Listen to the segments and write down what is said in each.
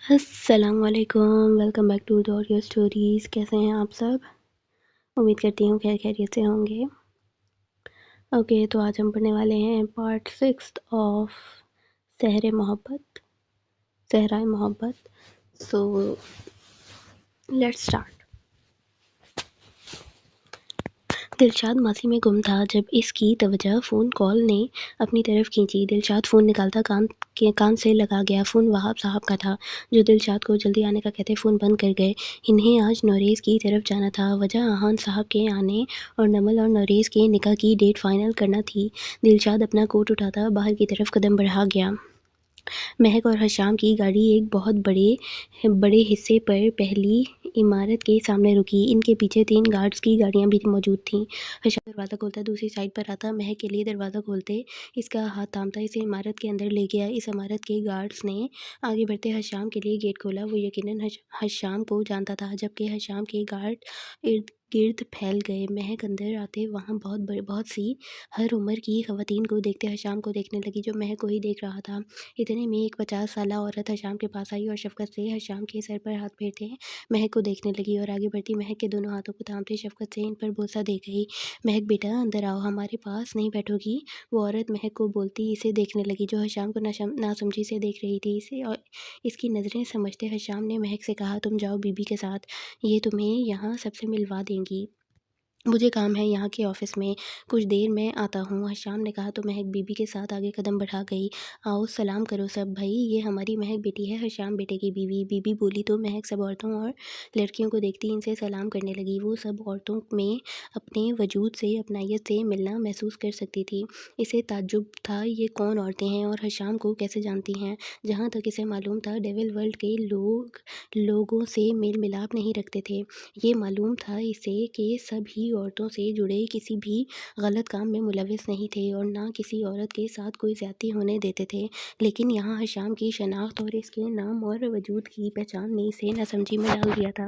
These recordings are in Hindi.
अस्सलामुअलैकुम, welcome back to the audio stories. कैसे हैं आप सब? उम्मीद करती हूँ खैर खैरियत से होंगे। ओके, तो आज हम पढ़ने वाले हैं पार्ट 6 ऑफ सहरे मोहब्बत, सहराए मोहब्बत। So let's start. दिलशाद मासी में गुम था जब इसकी तवज्जो फ़ोन कॉल ने अपनी तरफ खींची। दिलशाद फ़ोन निकालता कान से लगा गया। फ़ोन वहाब साहब का था, जो दिलशाद को जल्दी आने का कहते फ़ोन बंद कर गए। इन्हें आज नौरेज़ की तरफ जाना था। वजह आहान साहब के आने और नमल और नौरेज़ के निकाह की डेट फाइनल करना थी। दिलशाद अपना कोट उठाता बाहर की तरफ कदम बढ़ा गया। महक और हशाम की गाड़ी एक बहुत बड़े हिस्से पर पहली इमारत के सामने रुकी। इनके पीछे 3 गार्ड्स की गाड़ियां भी मौजूद थीं। हशाम दरवाज़ा खोलता दूसरी साइड पर आता। महक के लिए दरवाज़ा खोलते इसका हाथ थामता इसे इमारत के अंदर ले गया। इस इमारत के गार्ड्स ने आगे बढ़ते हशाम के लिए गेट खोला। वो यकीनन हशाम को जानता था, जबकि हशाम के गार्ड इर्द गिर्द फैल गए। महक अंदर आते वहाँ बहुत सी हर उम्र की खवातीन को देखते हशाम को देखने लगी, जो महक को ही देख रहा था। इतने में एक 50 साला औरत हशाम के पास आई और शफ़क़त से हशाम के सर पर हाथ फेरते महक को देखने लगी और आगे बढ़ती महक के दोनों हाथों को थामते शफ़क़त से इन पर बोसा दे गई। महक बेटा अंदर आओ, हमारे पास नहीं बैठोगी? वो औरत महक को बोलती इसे देखने लगी, जो हशाम को नासमझी से देख रही थी। इसे और इसकी नज़रें समझते हशाम ने महक से कहा, तुम जाओ बीबी के साथ, ये तुम्हें यहाँ सबसे मिलवा देंगी। मुझे काम है यहाँ के ऑफिस में, कुछ देर में आता हूँ, हशाम ने कहा। तो महक बीबी के साथ आगे कदम बढ़ा गई। आओ सलाम करो सब भाई, ये हमारी महक बेटी है, हशाम बेटे की बीवी। बीबी बोली तो महक सब औरतों और लड़कियों को देखती इनसे सलाम करने लगी। वो सब औरतों में अपने वजूद से अपनायत से मिलना महसूस कर सकती थी। इसे ताज्जुब था ये कौन औरतें हैं और हशाम को कैसे जानती हैं। जहाँ तक इसे मालूम था डेविल वर्ल्ड के लोगों से मेल मिलाप नहीं रखते थे। ये मालूम था इसे कि सभी औरतों से जुड़े किसी भी गलत काम में मुलविस नहीं थे और ना किसी औरत के साथ कोई ज़्यादती होने देते थे। लेकिन यहाँ हशाम की शनाख्त और इसके नाम और वजूद की पहचान ने इसे नासमझी में डाल दिया था।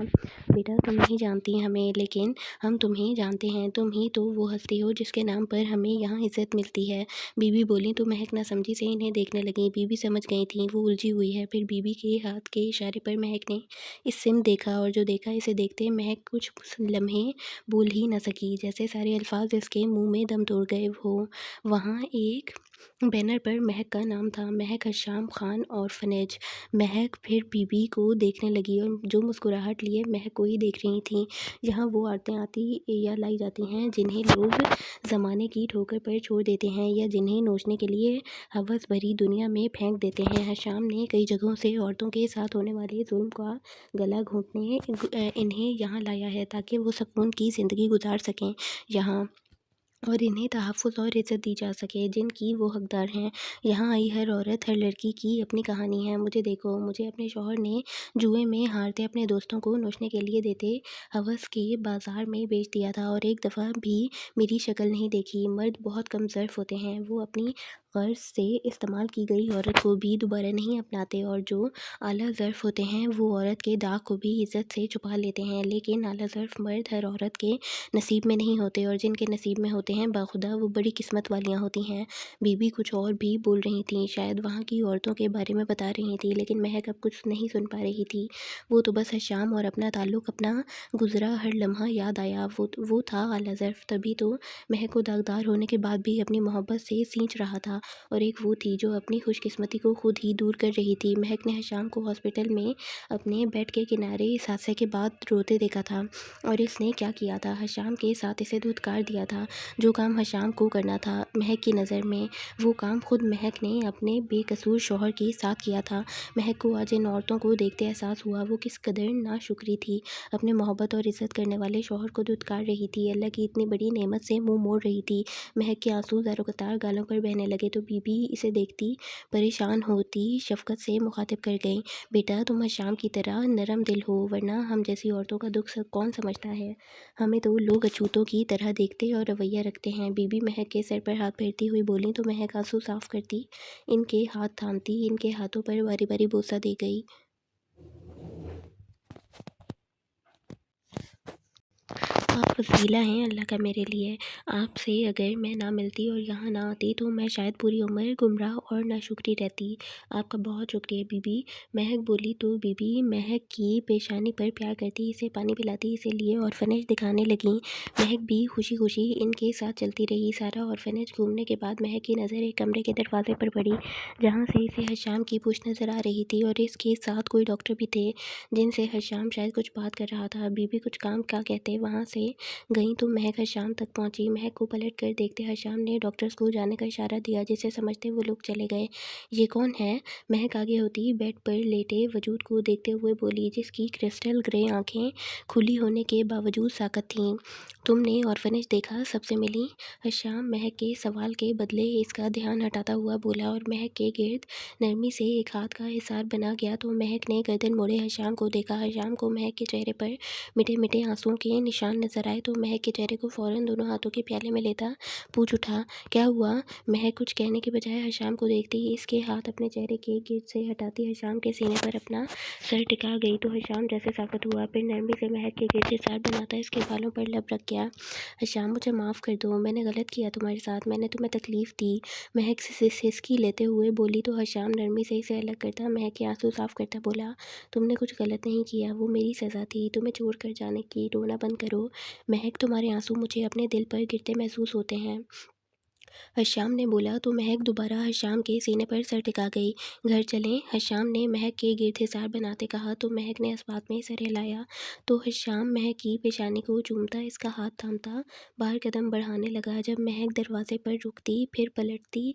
बेटा तुम नहीं जानती हमें, लेकिन हम तुम्हें जानते हैं। तुम ही तो वो हस्ती हो जिसके नाम पर हमें यहाँ इज़्ज़त मिलती है। बीबी बोली तो महक नासमझी से इन्हें देखने लगी। बीबी समझ गई थी वो उलझी हुई है। फिर बीबी के हाथ के इशारे पर महक ने इस सिम देखा और जो देखा इसे देखते महक कुछ लम्हे बोल ही न सकी, जैसे सारे अल्फाज इसके मुंह में दम तोड़ गए हो। वहाँ एक बैनर पर महक का नाम था, महक हशाम खान और फनेज। महक फिर बीबी को देखने लगी और जो मुस्कुराहट लिए महक को ही देख रही थी। यहाँ वो औरतें आती या लाई जाती हैं जिन्हें लोग ज़माने की ठोकर पर छोड़ देते हैं या जिन्हें नोचने के लिए हवस भरी दुनिया में फेंक देते हैं। हशाम ने कई जगहों से औरतों के साथ होने वाले जुल्म का गला घोंटने इन्हें यहाँ लाया है, ताकि वो सुकून की ज़िंदगी गुजार सकें यहाँ और इन्हें तहफ़्फ़ुज़ और इज़्ज़त दी जा सके जिनकी वो हकदार हैं। यहाँ आई हर औरत, हर लड़की की अपनी कहानी है। मुझे देखो, मुझे अपने शौहर ने जुए में हारते अपने दोस्तों को नोचने के लिए देते हवस के बाज़ार में बेच दिया था और एक दफ़ा भी मेरी शक्ल नहीं देखी। मर्द बहुत कम ज़र्फ़ होते हैं, वो अपनी गर्ज से इस्तेमाल की गई औरत को भी दोबारा नहीं अपनाते और जो आला ज़र्फ़ होते हैं वो औरत के दाग को भी इज़्ज़त से छुपा लेते हैं। लेकिन आला ज़र्फ़ मर्द हर औरत के नसीब में नहीं होते और जिनके नसीब में होते हैं बाखुदा वो बड़ी किस्मत वालियाँ होती हैं। बीबी कुछ और भी बोल रही थी, शायद वहाँ की औरतों के बारे में बता रही थी, लेकिन महक अब कुछ नहीं सुन पा रही थी। वो तो बस हशाम और अपना ताल्लुक़, अपना गुज़रा हर लम्हा याद आया। वो था आला ज़र्फ़। तभी तो महक को दागदार होने के बाद भी अपनी मोहब्बत से सींच रहा था और एक वो थी जो अपनी खुशकिस्मती को खुद ही दूर कर रही थी। महक ने हशाम को हॉस्पिटल में अपने बेड के किनारे इस हादसे के बाद रोते देखा था और इसने क्या किया था, हशाम के साथ इसे धुतकार दिया था। जो काम हशाम को करना था महक की नज़र में, वो काम खुद महक ने अपने बेकसूर शौहर के साथ किया था। महक को आज इन औरतों को देखते एहसास हुआ वो किस कदर नाशुक्री थी। अपने मोहब्बत और इज़्ज़त करने वाले शौहर को धुतकार रही थी, अल्लाह की इतनी बड़ी नेमत से मुँह मोड़ रही थी। महक के आंसू ज़रो-कतार गालों पर बहने लगे तो बीबी इसे देखती परेशान होती शफ़क़त से मुखातिब कर गई, बेटा तुम हशाम की तरह नरम दिल हो, वरना हम जैसी औरतों का दुख कौन समझता है। हमें तो लोग अछूतों की तरह देखते और रवैया रखते हैं। बीबी महक के सर पर हाथ फेरती हुई बोली तो महक आंसू साफ़ करती इनके हाथ थामती इनके हाथों पर बारी बारी बोसा दे गई। आप वसीला हैं अल्लाह का मेरे लिए। आपसे अगर मैं ना मिलती और यहाँ ना आती तो मैं शायद पूरी उम्र गुमराह और नाशुक्री रहती। आपका बहुत शुक्रिया बीबी। महक बोली तो बीबी महक की पेशानी पर प्यार करती, इसे पानी पिलाती, इसे लिए ऑर्फनेज दिखाने लगीं। महक भी खुशी खुशी इनके साथ चलती रही। सारा ऑर्फनेज घूमने के बाद महक की नज़र एक कमरे के दरवाजे पर पड़ी, जहाँ से इसे हशाम की पूछ नज़र आ रही थी और इसके साथ कोई डॉक्टर भी थे, जिनसे हशाम शायद कुछ बात कर रहा था। बीबी कुछ काम क्या कहते वहाँ से गई तो महक हशाम तक पहुँची। महक को पलट कर देखते हशाम ने डॉक्टर्स को जाने का इशारा दिया, जिसे समझते वो लोग चले गए। ये कौन है? महक आगे होती बेड पर लेटे वजूद को देखते हुए बोली, जिसकी क्रिस्टल ग्रे आंखें खुली होने के बावजूद साकत थीं। तुमने ऑर्फनेज देखा? सबसे मिली? हशाम महक के सवाल के बदले इसका ध्यान हटाता हुआ बोला और महक के गिर्द नरमी से एक हाथ का हिसार बना गया तो महक ने गर्दन मोड़े हशाम को देखा। हशाम को महक के चेहरे पर मिटे मिटे आंसुओं के निशान नजर आए तो महक के चेहरे को फौरन दोनों हाथों के प्याले में लेता पूछ उठा, क्या हुआ? महक कुछ कहने के बजाय हशाम को देखती इसके हाथ अपने चेहरे के गिर्द से हटाती हशाम के सीने पर अपना सर टिका गई तो हशाम जैसे साकत हुआ, फिर नरमी से महक के गिर्द हिसार बनाता इसके बालों पर लब रख गया। हशाम मुझे माफ़ कर दो, मैंने गलत किया तुम्हारे साथ, मैंने तुम्हें तकलीफ़ दी। महक सिसकी लेते हुए बोली तो हशाम नरमी से इसे अलग करता महक के आंसू साफ करता बोला, तुमने कुछ गलत नहीं किया, वो मेरी सज़ा थी तुम्हें छोड़ कर जाने की। रोना बंद करो महक, तुम्हारे आंसू मुझे अपने दिल पर गिरते महसूस होते हैं। हशाम ने बोला तो महक दोबारा हशाम के सीने पर सर टिका गई। घर चलें? हशाम ने महक के गिर्द हिसार बनाते कहा तो महक ने इस बात में सर हिलाया तो हशाम महक की पेशानी को चूमता इसका हाथ थामता बाहर कदम बढ़ाने लगा। जब महक दरवाजे पर रुकती फिर पलटती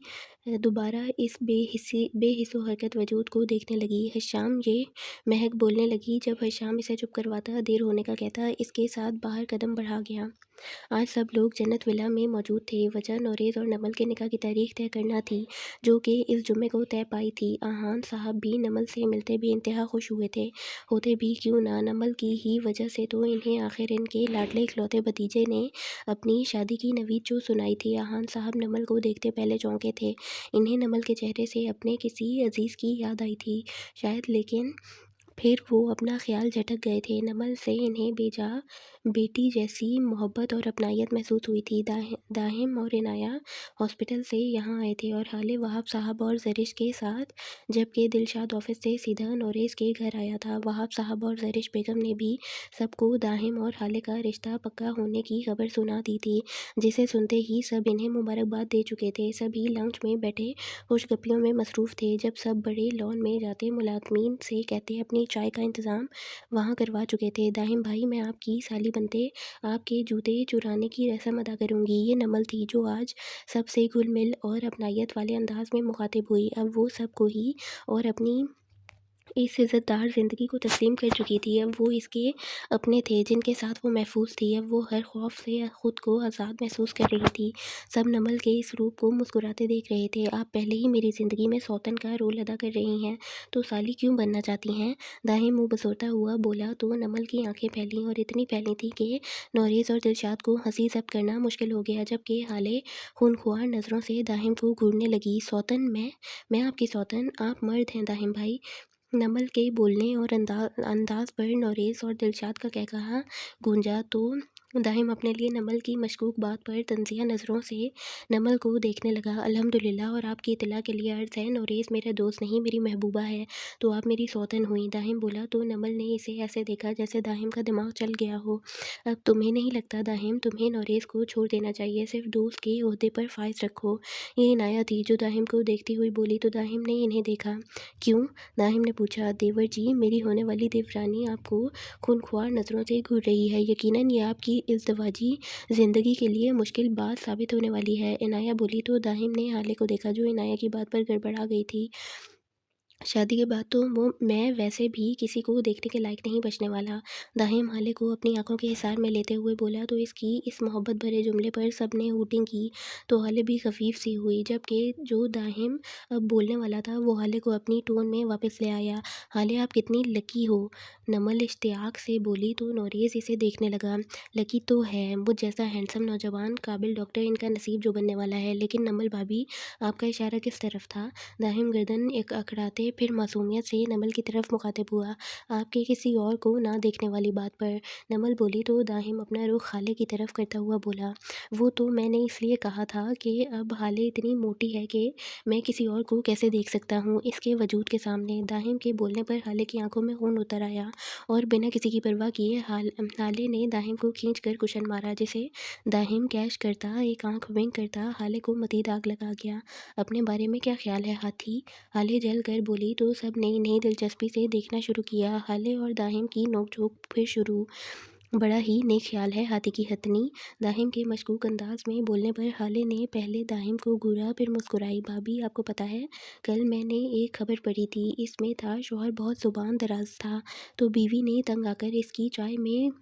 दोबारा इस बेहिस्सो हरकत वजूद को देखने लगी। हशाम ये महक बोलने लगी। जब हशाम इसे चुप करवाता देर होने का कहता इसके साथ बाहर कदम बढ़ा गया। आज सब लोग जन्नत विला में मौजूद थे। वजह नौरेज़ और नमल के निकाह की तारीख तय करना थी, जो कि इस जुम्मे को तय पाई थी। आहान साहब भी नमल से मिलते भी इंतहा खुश हुए थे, होते भी क्यों ना, नमल की ही वजह से तो इन्हें आखिर इनके लाडले इकलौते भतीजे ने अपनी शादी की नवीद जो सुनाई थी। आहान साहब नमल को देखते पहले चौंके थे। इन्हें नमल के चेहरे से अपने किसी अजीज़ की याद आई थी शायद, लेकिन फिर वो अपना ख्याल झटक गए थे। नमल से इन्हें बेजा बेटी जैसी मोहब्बत और अपनायत महसूस हुई थी। दाहिम और इनाया हॉस्पिटल से यहाँ आए थे और हाले वहाब साहब और जरिश के साथ, जबकि दिलशाद ऑफिस से सीधा नौरेज़ के घर आया था। वहाब साहब और जरिश बेगम ने भी सबको दाहिम और हाले का रिश्ता पक्का होने की खबर सुना दी थी, जिसे सुनते ही सब इन्हें मुबारकबाद दे चुके थे। सभी लंच में बैठे खुशगपियों में मसरूफ़ थे। जब सब बड़े लॉन में जाते मुलाजमीन से कहते अपनी चाय का इंतज़ाम वहाँ करवा चुके थे। दाहिम भाई, मैं आपकी साली बनते आपके जूते चुराने की रस्म अदा करूँगी। ये नमल थी जो आज सबसे घुल मिल और अपनायत वाले अंदाज में मुखातिब हुई। अब वो सबको ही और अपनी इस इज़्ज़तदार ज़िंदगी को तस्लीम कर चुकी थी। अब वो इसके अपने थे, जिनके साथ वो महफूज थी। अब वो हर खौफ से ख़ुद को आज़ाद महसूस कर रही थी। सब नमल के इस रूप को मुस्कुराते देख रहे थे। आप पहले ही मेरी ज़िंदगी में सौतन का रोल अदा कर रही हैं, तो साली क्यों बनना चाहती हैं? दाहिम मुँह बसोरता हुआ बोला तो नमल की आंखें फैलीं और इतनी फैली थी कि नौरेज़ और दिलशाद को हंसी ज़ब्त करना मुश्किल हो गया। जबकि हाले खूनख्वार नज़रों से दाहिम को घूरने लगी। सौतन? मैं आपकी सौतन? आप मर्द हैं दाहिम भाई। नमल के बोलने और अंदाज पर नौरेज़ और दिलशाद का कहकहा गूंजा तो दाहिम अपने लिए नमल की मशकूक बात पर तंज़िया नज़रों से नमल को देखने लगा। अल्हम्दुलिल्लाह, और आपकी इत्तला के लिए अर्ज़ है, नौरेज़ मेरा दोस्त नहीं मेरी महबूबा है, तो आप मेरी सौतन हुई। दाहिम बोला तो नमल ने इसे ऐसे देखा जैसे दाहिम का दिमाग चल गया हो। अब तुम्हें नहीं लगता दाहिम, तुम्हें नौरेज़ को छोड़ देना चाहिए, सिर्फ दोस्त के ओहदे पर फ़ाइज़ रखो। ये इनाया थी जो दाहिम को देखती हुई बोली तो दाहिम ने इन्हें देखा। क्यों? दाहिम ने पूछा। देवर जी, मेरी होने वाली देवरानी आपको खूनख्वार नज़रों से घूर रही है। यकीनन ये आपकी इज़्दवाजी ज़िंदगी के लिए मुश्किल बात साबित होने वाली है। इनाया बोली तो दाहिम ने हाले को देखा, जो इनाया की बात पर गड़बड़ा गई थी। शादी के बाद तो वो मैं वैसे भी किसी को देखने के लायक नहीं बचने वाला। दाहिम हाले को अपनी आंखों के हिसार में लेते हुए बोला तो इसकी इस मोहब्बत भरे जुमले पर सब ने हूटिंग की तो हाले भी खफीफ सी हुई। जबकि जो दाहिम अब बोलने वाला था वो हाले को अपनी टोन में वापस ले आया। हाले, आप कितनी लकी हो। नमल इश्तियाक से बोली तो नौरेज़ इसे देखने लगा। लकी तो है, मुझ जैसा हैंडसम नौजवान काबिल डॉक्टर इनका नसीब जो बनने वाला है। लेकिन नमल भाभी, आपका इशारा किस तरफ था? दाहिम गर्दन एक अकड़ाते फिर मासूमियत से नमल की तरफ मुखातिब हुआ, आपके किसी और को ना देखने वाली बात पर। नमल बोली तो दाहिम अपना रुख हाले की तरफ करता हुआ बोला, वो तो मैंने इसलिए कहा था कि अब हाले इतनी मोटी है कि मैं किसी और को कैसे देख सकता हूँ इसके वजूद के सामने। दाहिम के बोलने पर हाले की आंखों में खून उतर आया और बिना किसी की परवाह किए हाले ने दाहिम को खींच कर कुशन मारा, जिसे दाहिम कैश करता, एक आंख विंक करता हाले को मजीद आग लगा गया। अपने बारे में क्या ख्याल है हाथी? हाले जल कर बोली तो सब नई नई दिलचस्पी से देखना शुरू किया। हाले और दाहिम की नोकझोंक फिर शुरू। बड़ा ही नेक ख्याल है हाथी की हथनी। दाहिम के मशकूक अंदाज में बोलने पर हाले ने पहले दाहिम को घूरा फिर मुस्कुराई। भाभी, आपको पता है, कल मैंने एक खबर पढ़ी थी, इसमें था शौहर बहुत जुबान दराज था तो बीवी ने तंग आकर इसकी चाय में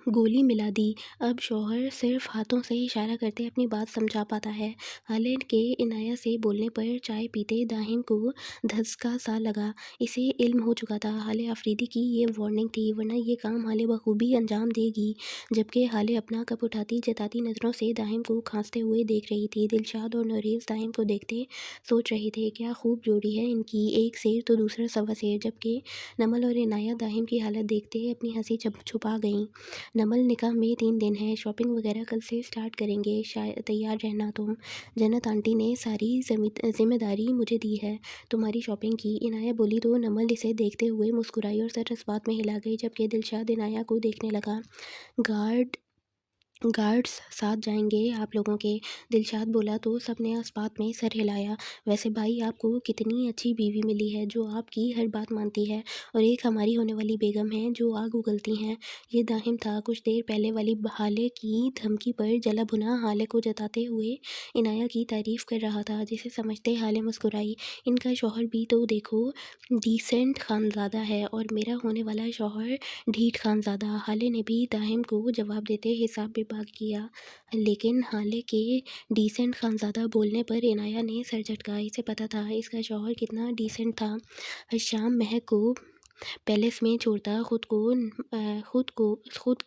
गोली मिला दी। अब शौहर सिर्फ हाथों से इशारा करते अपनी बात समझा पाता है। हालैंड के इनाया से बोलने पर चाय पीते दाहिम को धसका सा लगा। इसे इल्म हो चुका था हाले अफरीदी की ये वार्निंग थी, वरना ये काम हाले बखूबी अंजाम देगी। जबकि हाले अपना कप उठाती जताती नज़रों से दाहिम को खांसते हुए देख रही थी। दिलशाद और नौरेज़ दाहिम को देखते सोच रहे थे, क्या खूब जोड़ी है इनकी, एक शेर तो दूसरा सवा शेर। जबकि नमल और इनाया दाहिम की हालत देखते अपनी हंसी छुपा गईं। नमल, निकाह में 3 दिन है, शॉपिंग वगैरह कल से स्टार्ट करेंगे, शायद तैयार रहना तुम। जन्नत आंटी ने सारी जिम्मेदारी मुझे दी है तुम्हारी शॉपिंग की। इनाया बोली तो नमल इसे देखते हुए मुस्कुराई और सर इस बात में हिला गई। जबकि दिलशाद इनाया को देखने लगा। गार्ड्स साथ जाएंगे आप लोगों के, दिलशाद बोला तो सबने इस बात में सर हिलाया। वैसे भाई, आपको कितनी अच्छी बीवी मिली है जो आपकी हर बात मानती है, और एक हमारी होने वाली बेगम है जो आग उगलती हैं। ये दाहिम था कुछ देर पहले वाली हाले की धमकी पर जला भुना हाले को जताते हुए इनाया की तारीफ कर रहा था, जिसे समझते हाले मुस्कुराई। इनका शौहर भी तो देखो, डिसेंट खानज़ादा है, और मेरा होने वाला शौहर ढीठ खानज़ादा। हाले ने भी दाहिम को जवाब देते हिसाब बेबाक किया, लेकिन हाले के डिसेंट खानज़ादा बोलने पर इनाया ने सर झटका। इसे पता था इसका शौहर कितना डिसेंट था। शाम महक को पैलेस में छोड़ता खुद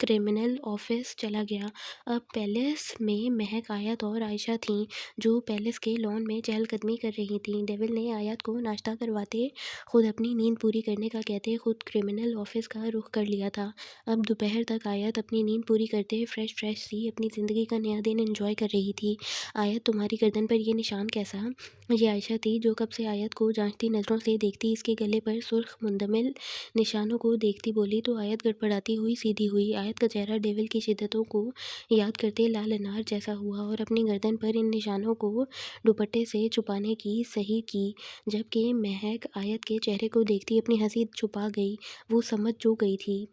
क्रिमिनल ऑफिस चला गया। अब पैलेस में महक, आयत और आयशा थीं, जो पैलेस के लॉन में चहलकदमी कर रही थीं। डेविल ने आयत को नाश्ता करवाते, खुद अपनी नींद पूरी करने का कहते खुद क्रिमिनल ऑफिस का रुख कर लिया था। अब दोपहर तक आयत अपनी नींद पूरी करते फ्रेश सी अपनी ज़िंदगी का नया दिन एंजॉय कर रही थी। आयत, तुम्हारी गर्दन पर ये निशान कैसा? ये आयशा थी जो कब से आयत को जांचती नज़रों से देखती इसके गले पर सुर्ख मुंदमिल निशानों को देखती बोली तो आयत गड़बड़ाती हुई सीधी हुई। आयत का चेहरा डेविल की शिद्दतों को याद करते लाल अनार जैसा हुआ और अपनी गर्दन पर इन निशानों को दुपट्टे से छुपाने की सही की। जबकि महक आयत के चेहरे को देखती अपनी हंसी छुपा गई। वो समझ जो गई थी,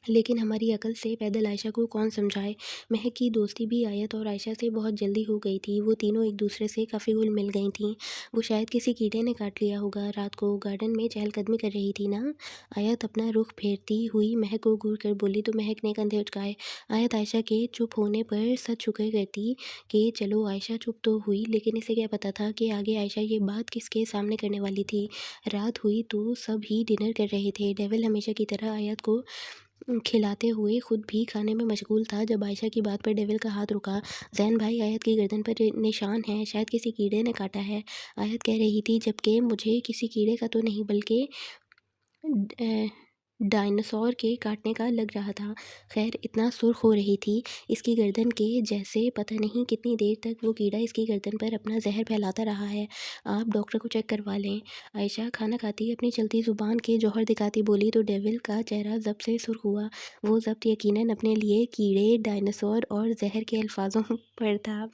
लेकिन हमारी अकल से पैदल आयशा को कौन समझाए। महक की दोस्ती भी आयत और आयशा से बहुत जल्दी हो गई थी। वो तीनों एक दूसरे से काफ़ी घुल मिल गई थीं। वो शायद किसी कीड़े ने काट लिया होगा। रात को गार्डन में चहलकदमी कर रही थी ना? आयत अपना रुख फेरती हुई महक को घूर कर बोली तो महक ने कंधे उचकाए। आयत आयशा के चुप होने पर सच शुक्र करती कि चलो आयशा चुप तो हुई, लेकिन इसे क्या पता था कि आगे आयशा ये बात किसके सामने करने वाली थी। रात हुई तो सब ही डिनर कर रहे थे। डेविल हमेशा की तरह आयत को खिलाते हुए खुद भी खाने में मशगूल था जब आयशा की बात पर डेविल का हाथ रुका। जैन भाई, आयत की गर्दन पर निशान है, शायद किसी कीड़े ने काटा है, आयत कह रही थी, जबकि मुझे किसी कीड़े का तो नहीं बल्कि डायनासोर के काटने का लग रहा था। खैर, इतना सुर्ख हो रही थी इसकी गर्दन के जैसे पता नहीं कितनी देर तक वो कीड़ा इसकी गर्दन पर अपना जहर फैलाता रहा है। आप डॉक्टर को चेक करवा लें। आयशा खाना खाती अपनी चलती ज़ुबान के जौहर दिखाती बोली तो डेविल का चेहरा ज़ब्त से सुर्ख हुआ। वो ज़ब्त यकीनन अपने लिए कीड़े, डायनासोर और जहर के अल्फाजों पर था,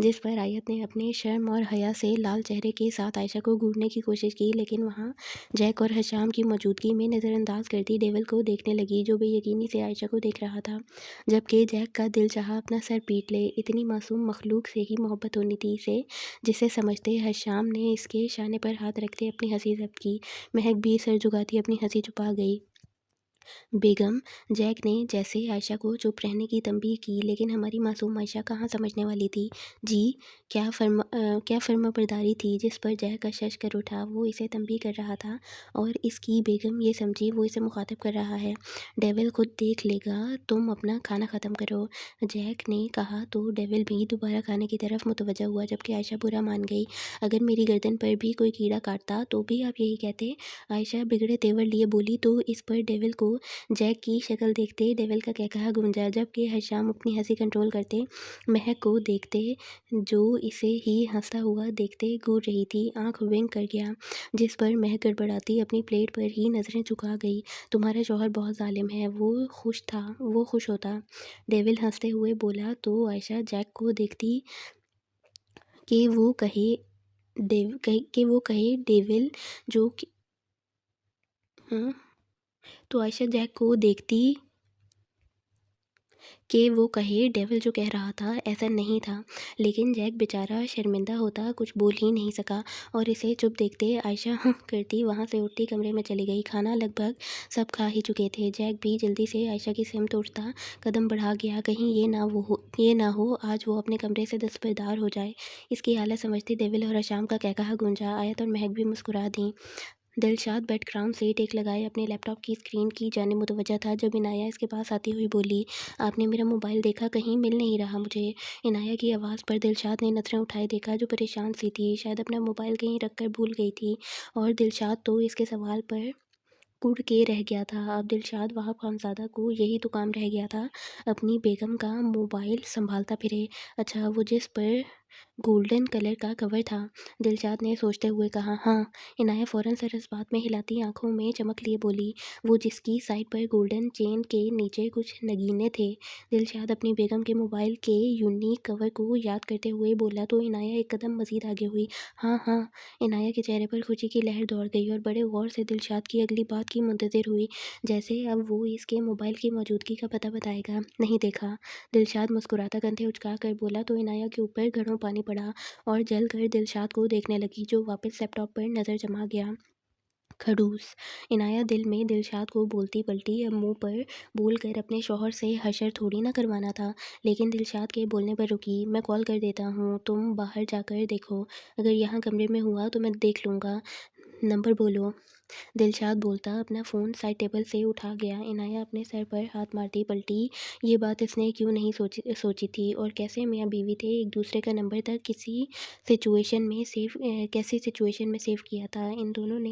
जिस पर आयत ने अपने शर्म और हया से लाल चेहरे के साथ आयशा को घूरने की कोशिश की, लेकिन वहाँ जैक और हशाम की मौजूदगी में नज़रअंदाज करती डेविल को देखने लगी, जो बेयकीनी से आयशा को देख रहा था। जबकि जैक का दिल चाहा अपना सर पीट ले, इतनी मासूम मखलूक से ही मोहब्बत होनी थी इसे, जिसे समझते हशाम ने इसके शाने पर हाथ रखते अपनी हंसी जब्त की। महक भी सर झुकाती अपनी हंसी छुपा गई। बेगम, जैक ने जैसे आयशा को चुप रहने की तंबीह की, लेकिन हमारी मासूम आयशा कहाँ समझने वाली थी। जी, क्या फर्माबरदारी थी जिस पर जैक अशश कर उठा। वो इसे तंबीह कर रहा था और इसकी बेगम ये समझी वो इसे मुखातिब कर रहा है। डेविल खुद देख लेगा, तुम अपना खाना ख़त्म करो, जैक ने कहा तो डेविल भी दोबारा खाने की तरफ मुतवज्जा हुआ, जबकि आयशा बुरा मान गई। अगर मेरी गर्दन पर भी कोई कीड़ा काटता तो भी आप यही कहते? आयशा बिगड़े तेवर लिए बोली। तो इस पर डेविल को जैक की शक्ल देखते डेविल का कहकहा गूंजा, जबकि हशाम अपनी हंसी कंट्रोल करते महक को देखते, जो इसे ही हंसता हुआ देखते घूर रही थी। आंख विंक कर गया, जिस पर महक गड़बड़ाती अपनी प्लेट पर ही नजरें झुका गई। तुम्हारा शौहर बहुत जालिम है, वो खुश होता, डेविल हंसते हुए बोला। तो आयशा जैक को देखती कि वो कहे डेविल जो हाँ, तो आयशा जैक को देखती कि वो कहे डेविल जो कह रहा था ऐसा नहीं था, लेकिन जैक बेचारा शर्मिंदा होता कुछ बोल ही नहीं सका और इसे चुप देखते आयशा करती वहाँ से उठती कमरे में चली गई। खाना लगभग सब खा ही चुके थे। जैक भी जल्दी से आयशा की सिमत उठता कदम बढ़ा गया, कहीं ये ना हो आज वो अपने कमरे से दस्तबरदार हो जाए। इसकी हालत समझती डेविल और आशाम का कहकहा गूंजा। आयत और महक भी मुस्कुरा दी। दिलशाद बैकग्राउंड से टेक लगाए अपने लैपटॉप की स्क्रीन की जाने मुतवज्जा था जब इनाया इसके पास आती हुई बोली, आपने मेरा मोबाइल देखा? कहीं मिल नहीं रहा मुझे। इनाया की आवाज़ पर दिलशाद ने नजरें उठाए देखा, जो परेशान सी थी, शायद अपना मोबाइल कहीं रख कर भूल गई थी। और दिलशाद तो इसके सवाल पर कुढ़ के रह गया था। अब दिलशाद वहाब खानज़ादा को यही तो काम रह गया था, अपनी बेगम का मोबाइल संभालता फिरे। अच्छा, वो जिस पर गोल्डन कलर का कवर था, दिलशाद ने सोचते हुए कहा। हाँ, इनाया फ़ौरन सर इस बात में हिलाती आंखों में चमक लिए बोली, वो जिसकी साइड पर गोल्डन चेन के नीचे कुछ नगीने थे। दिलशाद अपनी बेगम के मोबाइल के यूनिक कवर को याद करते हुए बोला तो इनाया एक कदम मज़ीद आगे हुई। हाँ हाँ, इनाया के चेहरे पर खुशी की लहर दौड़ गई और बड़े गौर से दिलशाद की अगली बात की मुंतज़िर हुई, जैसे अब वो इसके मोबाइल की मौजूदगी का पता बताएगा। नहीं देखा, दिलशाद मुस्कुराता कंधे उचका कर बोला तो इनाया के ऊपर घड़ों पानी पड़ा और जल कर दिलशाद को देखने लगी, जो वापस लैपटॉप पर नज़र जमा गया। खड़ूस, इनाया दिल में दिलशाद को बोलती पलटी, अब मुंह पर बोल कर अपने शौहर से हशर थोड़ी ना करवाना था, लेकिन दिलशाद के बोलने पर रुकी। मैं कॉल कर देता हूँ, तुम बाहर जाकर देखो, अगर यहाँ कमरे में हुआ तो मैं देख लूँगा, नंबर बोलो। दिलशाद बोलता अपना फ़ोन साइड टेबल से उठा गया। इनाया अपने सर पर हाथ मारती पलटी, ये बात इसने क्यों नहीं सोची थी, और कैसे मियाँ बीवी थे एक दूसरे का नंबर तक कैसी सिचुएशन में सेव किया था। इन दोनों ने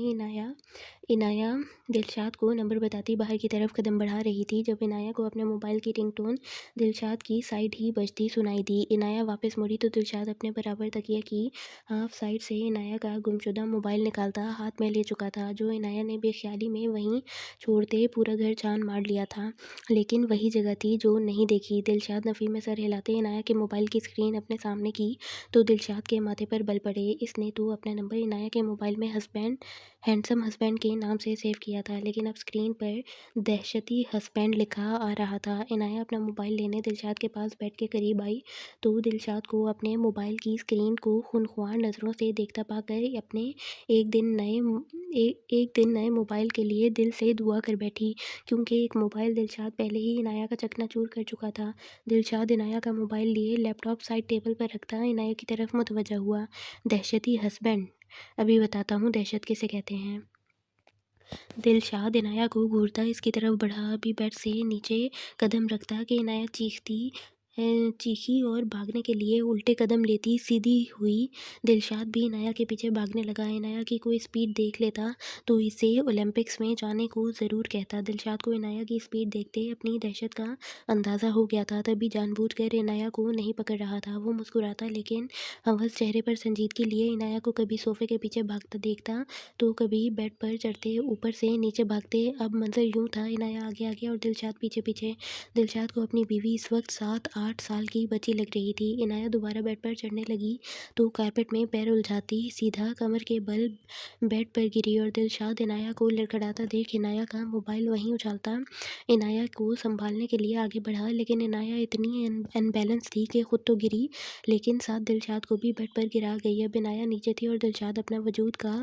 इनाया दिलशाद को नंबर बताती बाहर की तरफ कदम बढ़ा रही थी, जब इनाया को अपने मोबाइल की रिंगटोन दिलशाद की साइड ही बजती सुनाई दी। इनाया वापस मुड़ी तो दिलशाद अपने बराबर तकिया की हाफ साइड से इनाया का गुमशुदा मोबाइल निकालता हाथ में ले चुका था, जो इनाया ने बेख्याली में वहीं छोड़ते पूरा घर छान मार लिया था, लेकिन वही जगह थी जो नहीं देखी। दिलशाद नफ़ी में सर हिलाते इनाया के मोबाइल की स्क्रीन अपने सामने की तो दिलशाद के माथे पर बल पड़े। इसने तो अपना नंबर इनाया के मोबाइल में हैंडसम हस्बैंड के नाम से सेव किया था, लेकिन अब स्क्रीन पर दहशती हस्बैंड लिखा आ रहा था। इनाया अपना मोबाइल लेने दिलशाद के पास बेड के करीब आई तो दिलशाद को अपने मोबाइल की स्क्रीन को खुनख्वार नज़रों से देखता पाकर अपने एक दिन नए एक दिन नए मोबाइल के लिए दिल से दुआ कर बैठी, क्योंकि एक मोबाइल दिलशाद पहले ही इनाया का चकनाचूर कर चुका था। दिलशाद इनाया का मोबाइल लिए लैपटॉप साइड टेबल पर रखता इनाया की तरफ मुतवज्जा हुआ। दहशती हस्बैंड, अभी बताता हूँ दहशत किसे कहते हैं। दिलशाद इनाया को घूरता इसकी तरफ बढ़ा, अभी बेड से नीचे कदम रखता कि इनाया चीखी और भागने के लिए उल्टे कदम लेती सीधी हुई। दिलशाद भी इनाया के पीछे भागने लगा। इनाया की कोई स्पीड देख लेता तो इसे ओलंपिक्स में जाने को ज़रूर कहता। दिलशाद को इनाया की स्पीड देखते अपनी दहशत का अंदाज़ा हो गया था, तभी जानबूझकर इनाया को नहीं पकड़ रहा था। वो मुस्कुराता, लेकिन हवस चेहरे पर संजीदगी लिए इनाया को कभी सोफ़े के पीछे भागता देखता तो कभी बेड पर चढ़ते ऊपर से नीचे भागते। अब मंजर यूँ था, इनाया आगे आगे और दिलशाद पीछे पीछे। दिलशाद को अपनी बीवी इस वक्त 7-8 8 साल की बच्ची लग रही थी। इनाया दोबारा बेड पर चढ़ने लगी तो कारपेट में पैर उलझाती सीधा कमर के बल बेड पर गिरी और दिलशाद इनाया को लड़खड़ाता देख इनाया का मोबाइल वहीं उछालता इनाया को संभालने के लिए आगे बढ़ा, लेकिन इनाया इतनी अनबैलेंस थी कि खुद तो गिरी लेकिन साथ दिलशाद को भी बेड पर गिरा गई। अब इनाया नीचे थी और दिलशाद अपना वजूद का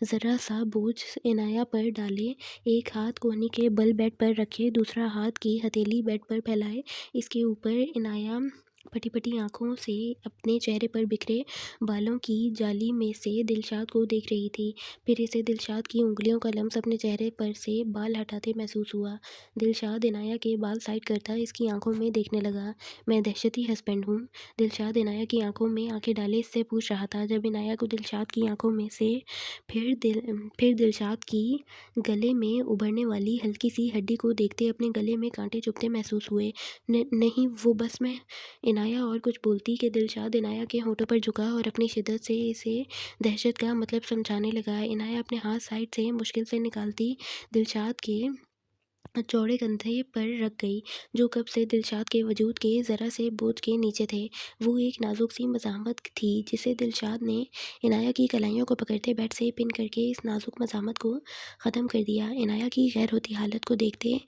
ज़रा सा बोझ इनाया पर डाले, एक हाथ कोहनी के बल बेड पर रखे, दूसरा हाथ की हथेली बेड पर फैलाए। इसके ऊपर इनाया फटी फटी आंखों से अपने चेहरे पर बिखरे बालों की जाली में से दिलशाद को देख रही थी। फिर इसे दिलशाद की उंगलियों का लम्स अपने चेहरे पर से बाल हटाते महसूस हुआ। दिलशाद इनाया के बाल साइड करता इसकी आंखों में देखने लगा। मैं दहशती हस्बैंड हूँ? दिलशाद इनाया की आंखों में आंखें डाले इससे पूछ रहा था। जब इनाया को दिलशाद की आंखों में से फिर दिलशाद की गले में उभरने वाली हल्की सी हड्डी को देखते अपने गले में कांटे चुभते महसूस हुए। नहीं, वो बस मैं। इनाया और कुछ बोलती कि दिलशाद इनाया के होठों पर झुका और अपनी शिद्दत से इसे दहशत का मतलब समझाने लगा। इनाया अपने हाथ साइड से मुश्किल से निकालती दिलशाद के चौड़े कंधे पर रख गई, जो कब से दिलशाद के वजूद के ज़रा से बोझ के नीचे थे। वो एक नाजुक सी मज़ाहमत थी जिसे दिलशाद ने इनाया की कलाइयों को पकड़ते बेड से पिन करके इस नाजुक मज़ाहमत को ख़त्म कर दिया। इनाया की गैर होती हालत को देखते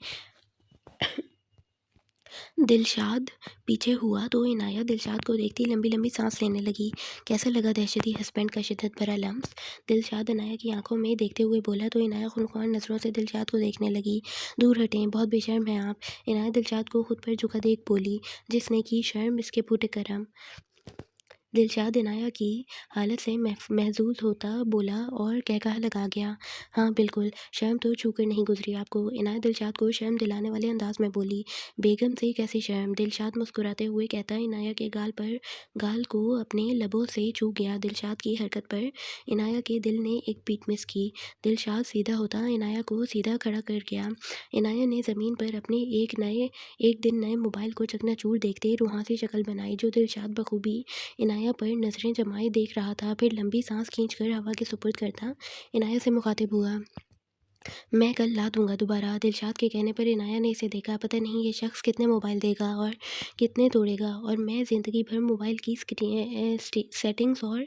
दिलशाद पीछे हुआ तो इनाया दिलशाद को देखती लंबी लंबी सांस लेने लगी। कैसा लगा दहशती हस्बैंड का शिद्दत भरा लम्स? दिलशाद इनाया की आंखों में देखते हुए बोला तो इनाया खुनख्वार नज़रों से दिलशाद को देखने लगी। दूर हटें, बहुत बेशर्म हैं आप। इनाया दिलशाद को खुद पर झुका देख बोली, जिसने की शर्म इसके फूटे करम। दिलशाद इनाया की हालत से महजूज होता बोला और कहकहा लगा गया, हाँ बिल्कुल, शर्म तो छूकर नहीं गुजरी आपको। इनाया दिलशाद को शर्म दिलाने वाले अंदाज में बोली। बेगम से कैसी शर्म? दिलशाद मुस्कुराते हुए कहता इनाया के गाल को अपने लबों से छू गया। दिलशाद की हरकत पर इनाया के दिल ने एक बीट मिस की। दिलशाद सीधा होता इनाया को सीधा खड़ा कर गया। इनाया ने ज़मीन पर अपने एक दिन नए मोबाइल को चकनाचूर देखते रूहानी शक्ल बनाई, जो दिलशाद बखूबी इनाया पर नज़रें जमाए देख रहा था। फिर लंबी सांस खींचकर हवा के सुपुर्द करता इनाया से मुखातिब हुआ, मैं कल ला दूंगा दोबारा। दिलशाद के कहने पर इनाया ने इसे देखा। पता नहीं ये शख्स कितने मोबाइल देगा और कितने तोड़ेगा, और मैं ज़िंदगी भर मोबाइल की सेटिंग्स और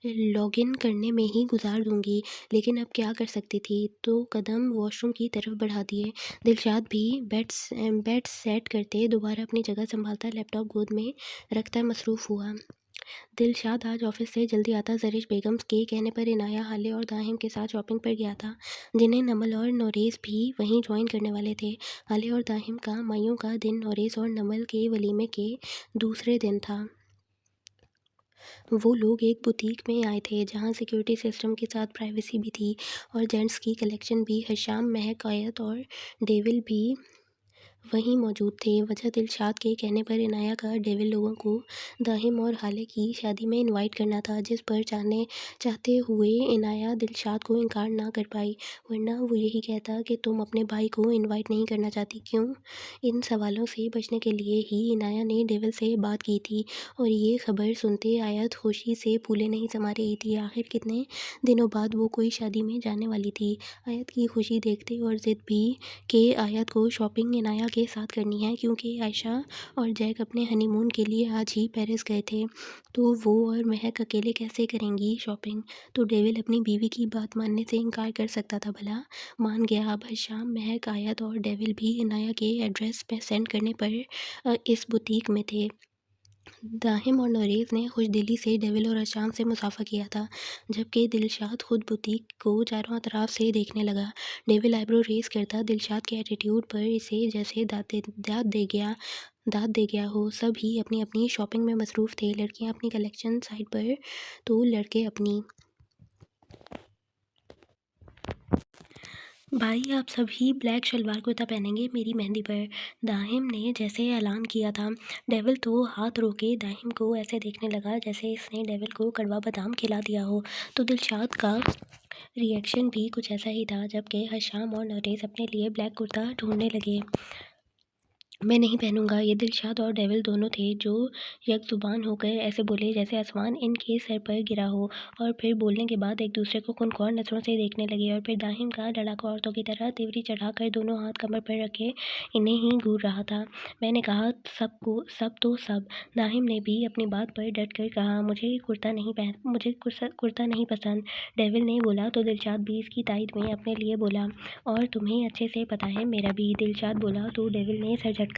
लॉगिन करने में ही गुजार दूंगी, लेकिन अब क्या कर सकती थी। तो कदम वॉशरूम की तरफ बढ़ा दिए। दिलशाद भी बेड सेट करते दोबारा अपनी जगह संभालता लैपटॉप गोद में रखता मसरूफ़ हुआ। दिलशाद आज ऑफिस से जल्दी आता। ज़रिश बेगम के कहने पर इनाया हाले और दाहिम के साथ शॉपिंग पर गया था, जिन्हें नमल और नोरेज़ भी वहीं ज्वाइन करने वाले थे। हाले और दाहिम का माइयों का दिन नोरेज़ और नमल के वलीमे के दूसरे दिन था। वो लोग एक बुटीक में आए थे जहाँ सिक्योरिटी सिस्टम के साथ प्राइवेसी भी थी और जेंट्स की कलेक्शन भी। हशाम, महक, आयत और डेविल भी वहीं मौजूद थे। वजह दिलशाद के कहने पर इनाया का डेविल लोगों को दाहिम और हाले की शादी में इनवाइट करना था, जिस पर चाहते हुए इनाया दिलशाद को इनकार ना कर पाई, वरना वो यही कहता कि तुम अपने भाई को इनवाइट नहीं करना चाहती क्यों। इन सवालों से बचने के लिए ही इनाया ने डेविल से बात की थी, और ये खबर सुनते आयत खुशी से फूले नहीं समा रही थी। आखिर कितने दिनों बाद वो कोई शादी में जाने वाली थी। आयत की खुशी देखते और ज़िद भी कि आयत को शॉपिंग इनाया के साथ करनी है, क्योंकि आयशा और जैक अपने हनीमून के लिए आज ही पेरिस गए थे, तो वो और महक अकेले कैसे करेंगी शॉपिंग। तो डेविल अपनी बीवी की बात मानने से इनकार कर सकता था भला। मान गया। अब शाम महक, आयत और डेविल भी इनाया के एड्रेस पे सेंड करने पर इस बुटीक में थे। दाहिम और नोरेज़ ने खुशदिली से डेविल और अशाम से मुसाफा किया था, जबकि दिलशाद खुद बुटीक को चारों तरफ से देखने लगा। डेविल आईब्रो रेस करता दिलशाद के एटीट्यूड पर इसे जैसे दाद दे गया हो। सब ही अपनी अपनी शॉपिंग में मसरूफ़ थे, लड़कियां अपनी कलेक्शन साइड पर तो लड़के अपनी। भाई आप सभी ब्लैक शलवार कुर्ता पहनेंगे मेरी मेहंदी पर, दाहिम ने जैसे ऐलान किया था। डेविल तो हाथ रोके दाहिम को ऐसे देखने लगा जैसे इसने डेविल को कड़वा बादाम खिला दिया हो। तो दिलशाद का रिएक्शन भी कुछ ऐसा ही था, जबकि हशाम और नरेश अपने लिए ब्लैक कुर्ता ढूंढने लगे। मैं नहीं पहनूँगा। ये दिलशाद और डेविल दोनों थे जो यकज़ुबान होकर ऐसे बोले जैसे आसमान इनके सर पर गिरा हो, और फिर बोलने के बाद एक दूसरे को खूंखार नज़रों से देखने लगे। और फिर दाहिम का लड़ाका औरतों की तरह तिवरी चढ़ाकर दोनों हाथ कमर पर रखे इन्हें ही घूर रहा था। मैंने कहा, सब तो सब। दाहिम ने भी अपनी बात पर डट कर कहा, मुझे कुर्ता नहीं पसंद। डेविल ने बोला तो दिलशाद भी इसकी तायद में अपने लिए बोला, और तुम्हें अच्छे से पता है मेरा भी। दिलशाद बोला तो डेविल ने सर झटका।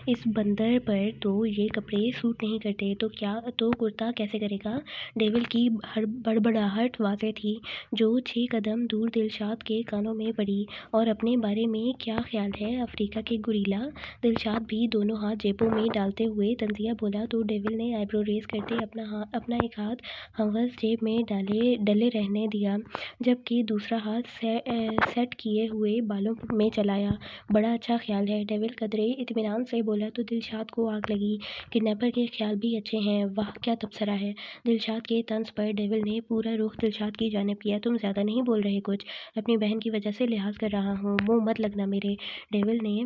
इस बंदर पर तो ये कपड़े सूट नहीं करते, तो कुर्ता कैसे करेगा। डेविल की बड़बड़ाहट वाज़ेह थी, जो 6 कदम दूर दिलशाद के कानों में पड़ी। और अपने बारे में क्या ख्याल है अफ्रीका के गुरीला। दिलशाद भी दोनों हाथ जेबों में डालते हुए तंजिया बोला तो डेविल ने आईब्रो रेस करते अपना एक हाथ हवस जेब में डले रहने दिया, जबकि दूसरा हाथ सेट किए हुए बालों में चलाया। बड़ा अच्छा ख्याल है। डेविल कदरे इत्मीनान से बोला तो दिलशाद को आग लगी। किडनैपर के ख्याल भी अच्छे हैं। वाह क्या तबसरा है। दिलशाद के तंज पर डेविल ने पूरा रुख दिलशाद की जानिब किया। तुम ज़्यादा नहीं बोल रहे कुछ। अपनी बहन की वजह से लिहाज कर रहा हूँ, मुँह मत लगना मेरे। डेविल ने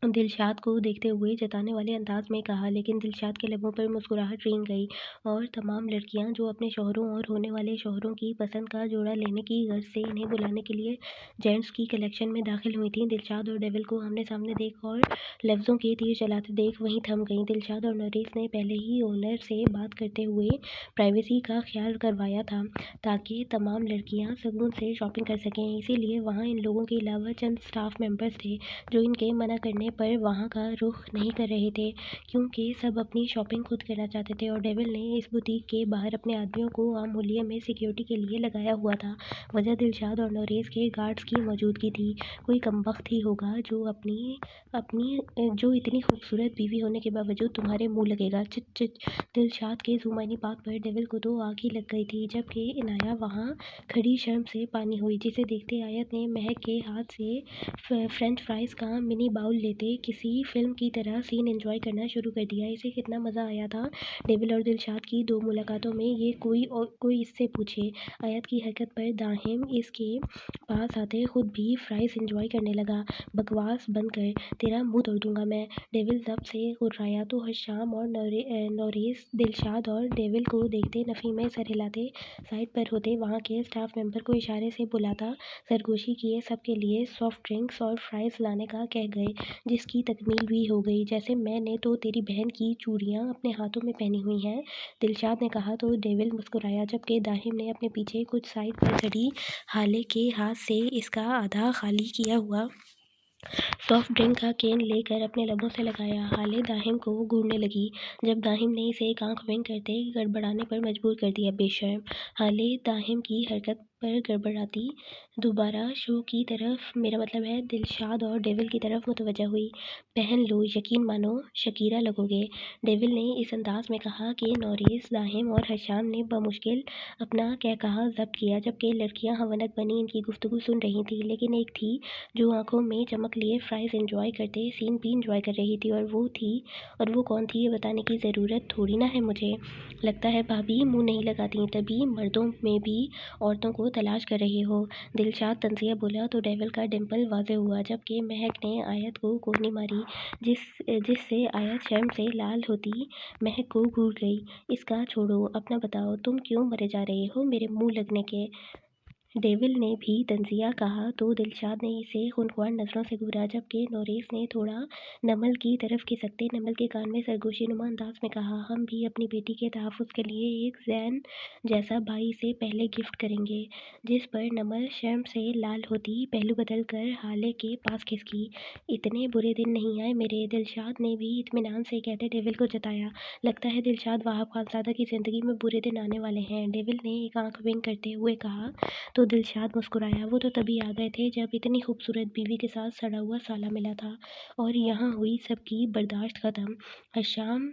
दिलशाद को देखते हुए जताने वाले अंदाज में कहा, लेकिन दिलशाद के लबों पर मुस्कुराहट रेंग गई। और तमाम लड़कियां जो अपने शौहरों और होने वाले शौहरों की पसंद का जोड़ा लेने की गर्ज से इन्हें बुलाने के लिए जेंट्स की कलेक्शन में दाखिल हुई थीं, दिलशाद और डेविल को आमने सामने देख और लफ्ज़ों के तीर चलाते देख वहीं थम गईं। दिलशाद और नोरिस ने पहले ही ओनर से बात करते हुए प्राइवेसी का ख्याल करवाया था, ताकि तमाम लड़कियां सुकून से शॉपिंग कर सकें। इसीलिए वहाँ इन लोगों के अलावा चंद स्टाफ मेंबर्स थे जो इनके मना करने पर वहाँ का रुख नहीं कर रहे थे, क्योंकि सब अपनी शॉपिंग खुद करना चाहते थे। और डेविल ने इस बुटीक के बाहर अपने आदमियों को आम हुलिये में सिक्योरिटी के लिए लगाया हुआ था। वजह दिलशाद और नोरेस के गार्ड्स की मौजूदगी थी। कोई कमबख्त ही होगा जो अपनी अपनी जो इतनी खूबसूरत बीवी होने के बावजूद तुम्हारे मुंह लगेगा। चिच चिच। दिलशाद के जुमानी बात पर डेविल को तो आग ही लग गई थी, जबकि इनाया वहाँ खड़ी शर्म से पानी हुई, जिसे देखते आयत ने महक के हाथ से फ्रेंच फ्राइज़ का मिनी बाउल लेते किसी फिल्म की तरह सीन एंजॉय करना शुरू कर दिया। इसे कितना मज़ा आया था। डेविल और दिलशाद की 2 मुलाकातों में ये कोई इससे पूछे। आयत की हरकत पर दाहिम इसके पास आते खुद भी फ्राइज़ एंजॉय करने लगा। बकवास बंद कर, तेरा मुंह तोड़ दूंगा मैं। डेविल जब्त से गुर्राया तो हशाम और नोरिस दिलशाद और डेविल को देखते नफ़ी में सर हिलाते साइड पर होते वहाँ के स्टाफ मेंबर को इशारे से बुलाता सरगोशी किए सबके लिए सॉफ्ट ड्रिंक्स और फ्राइज़ लाने का कह गए, जिसकी तकमील भी हो गई। जैसे मैंने तो तेरी बहन की चूड़ियाँ अपने हाथों में पहनी हुई हैं। दिलशाद ने कहा तो डेविल मुस्कुराया, जबकि दाहिम ने अपने पीछे कुछ साइड पर खड़ी हाले के हाथ से इसका आधा खाली किया हुआ सॉफ्ट ड्रिंक का केन लेकर अपने लबों से लगाया। हाले दाहिम को घूरने लगी, जब दाहिम ने इसे एक आंख विंक करते गड़बड़ाने पर मजबूर कर दिया। बेशर्म। हाले दाहिम की हरकत पर गड़बड़ाती दोबारा शो की तरफ, मेरा मतलब है दिलशाद और डेविल की तरफ मुतवज्जा हुई। पहन लो, यकीन मानो शकीरा लगोगे। डेविल ने इस अंदाज में कहा कि नोरिस, दाहिम और हशाम ने बमुश्किल अपना कह कहा जब्त किया, जबकि लड़कियां हवनक बनी इनकी गुफ्तगू सुन रही थी। लेकिन एक थी जो आंखों में चमक लिए फ्राइज़ एंजॉय करते सीन भी एंजॉय कर रही थी, और वो कौन थी ये बताने की ज़रूरत थोड़ी ना है मुझे। लगता है भाभी मुंह नहीं लगाती, तभी मर्दों में भी औरतों को तलाश कर रही हो। दिलशाद तंजिया बोला तो डेविल का डिम्पल वाज़ेह हुआ, जबकि महक ने आयत को कोहनी मारी, जिससे आयत शर्म से लाल होती महक को घूर गई। इसका छोड़ो, अपना बताओ, तुम क्यों मरे जा रहे हो मेरे मुंह लगने के। डेविल ने भी तंजिया कहा तो दिलशाद ने इसे खूनख्वार नज़रों से घूरा, जबकि नोरिस ने थोड़ा नमल की तरफ खिसकते नमल के कान में सरगोशीनुमा अंदाज में कहा, हम भी अपनी बेटी के तहफ़्फ़ुज़ के लिए एक जैन जैसा भाई से पहले गिफ्ट करेंगे। जिस पर नमल शर्म से लाल होती पहलू बदल कर हाले के पास खिसकी। इतने बुरे दिन नहीं आए मेरे। दिलशाद ने भी इत्मीनान से कहते डेविल को जताया। लगता है दिलशाद वहाब खानज़ादा की ज़िंदगी में बुरे दिन आने वाले हैं। डेविल ने एक आंख विंक करते हुए कहा तो दिलशाद मुस्कुराया। वो तो तभी आ गए थे जब इतनी खूबसूरत बीवी के साथ सड़ा हुआ साला मिला था, और यहाँ हुई सबकी बर्दाश्त ख़त्म। हशाम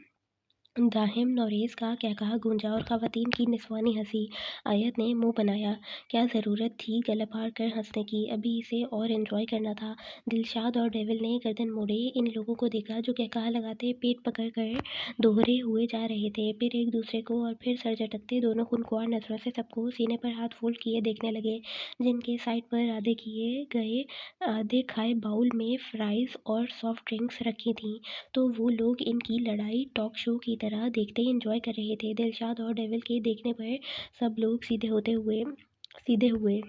दाहिम नोरेज़ का क्या कहा गूंजा और ख़वातीन की निस्वानी हंसी। आयत ने मुंह बनाया। क्या ज़रूरत थी गला फाड़ कर हंसने की, अभी इसे और एंजॉय करना था। दिलशाद और डेविल ने गर्दन मोड़े इन लोगों को देखा जो क्या कहा लगाते पेट पकड़ कर दोहरे हुए जा रहे थे, फिर एक दूसरे को और फिर सर झटकते दोनों खुनख्वार नज़रों से सबको सीने पर हाथ फोल्ड किए देखने लगे, जिनके साइड पर आधे किए गए आधे खाए बाउल में फ्राइज़ और सॉफ्ट ड्रिंक्स रखी थीं। तो वो लोग इनकी लड़ाई टॉक शो की तरह देखते एंजॉय कर रहे थे। दिलशाद और डेविल के देखने पर सब लोग सीधे हुए।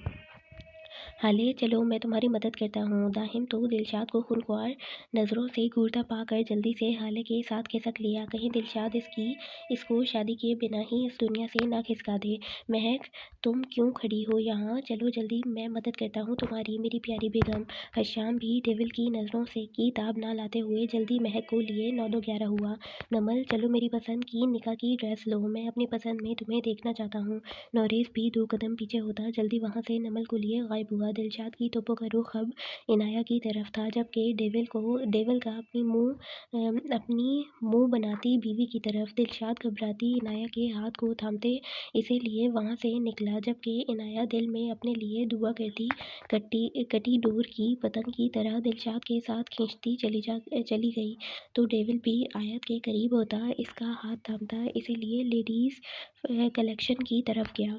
हाले चलो मैं तुम्हारी मदद करता हूँ। दाहिम तो दिलशाद को खुनख्वार नज़रों से घूरता पाकर जल्दी से हाले के साथ खिसक लिया, कहीं दिलशाद इसको शादी किए बिना ही इस दुनिया से ना खिसका दे। महक, तुम क्यों खड़ी हो यहाँ? चलो जल्दी, मैं मदद करता हूँ तुम्हारी, मेरी प्यारी बेगम। हश्याम भी डेविल की नज़रों से की ताब ना लाते हुए जल्दी महक को लिए 9-2-11 हुआ। नमल, चलो मेरी पसंद की निकाह की ड्रेस लो, मैं अपनी पसंद में तुम्हें देखना चाहता हूँ। नोरेस भी 2 कदम पीछे होता जल्दी वहाँ से नमल को लिए गायब हुआ। दिलशाद की तोपों का रुख अब इनाया की तरफ था, जबकि डेविल का अपनी मुंह बनाती बीवी की तरफ। दिलशाद घबराती इनाया के हाथ को थामते इसे लिए वहाँ से निकला, जबकि इनाया दिल में अपने लिए दुआ करती कटी डोर की पतंग की तरह दिलशाद के साथ खींचती चली गई। तो डेविल भी आयत के करीब होता, इसका हाथ थामता, इसीलिए लेडीज़ कलेक्शन की तरफ गया।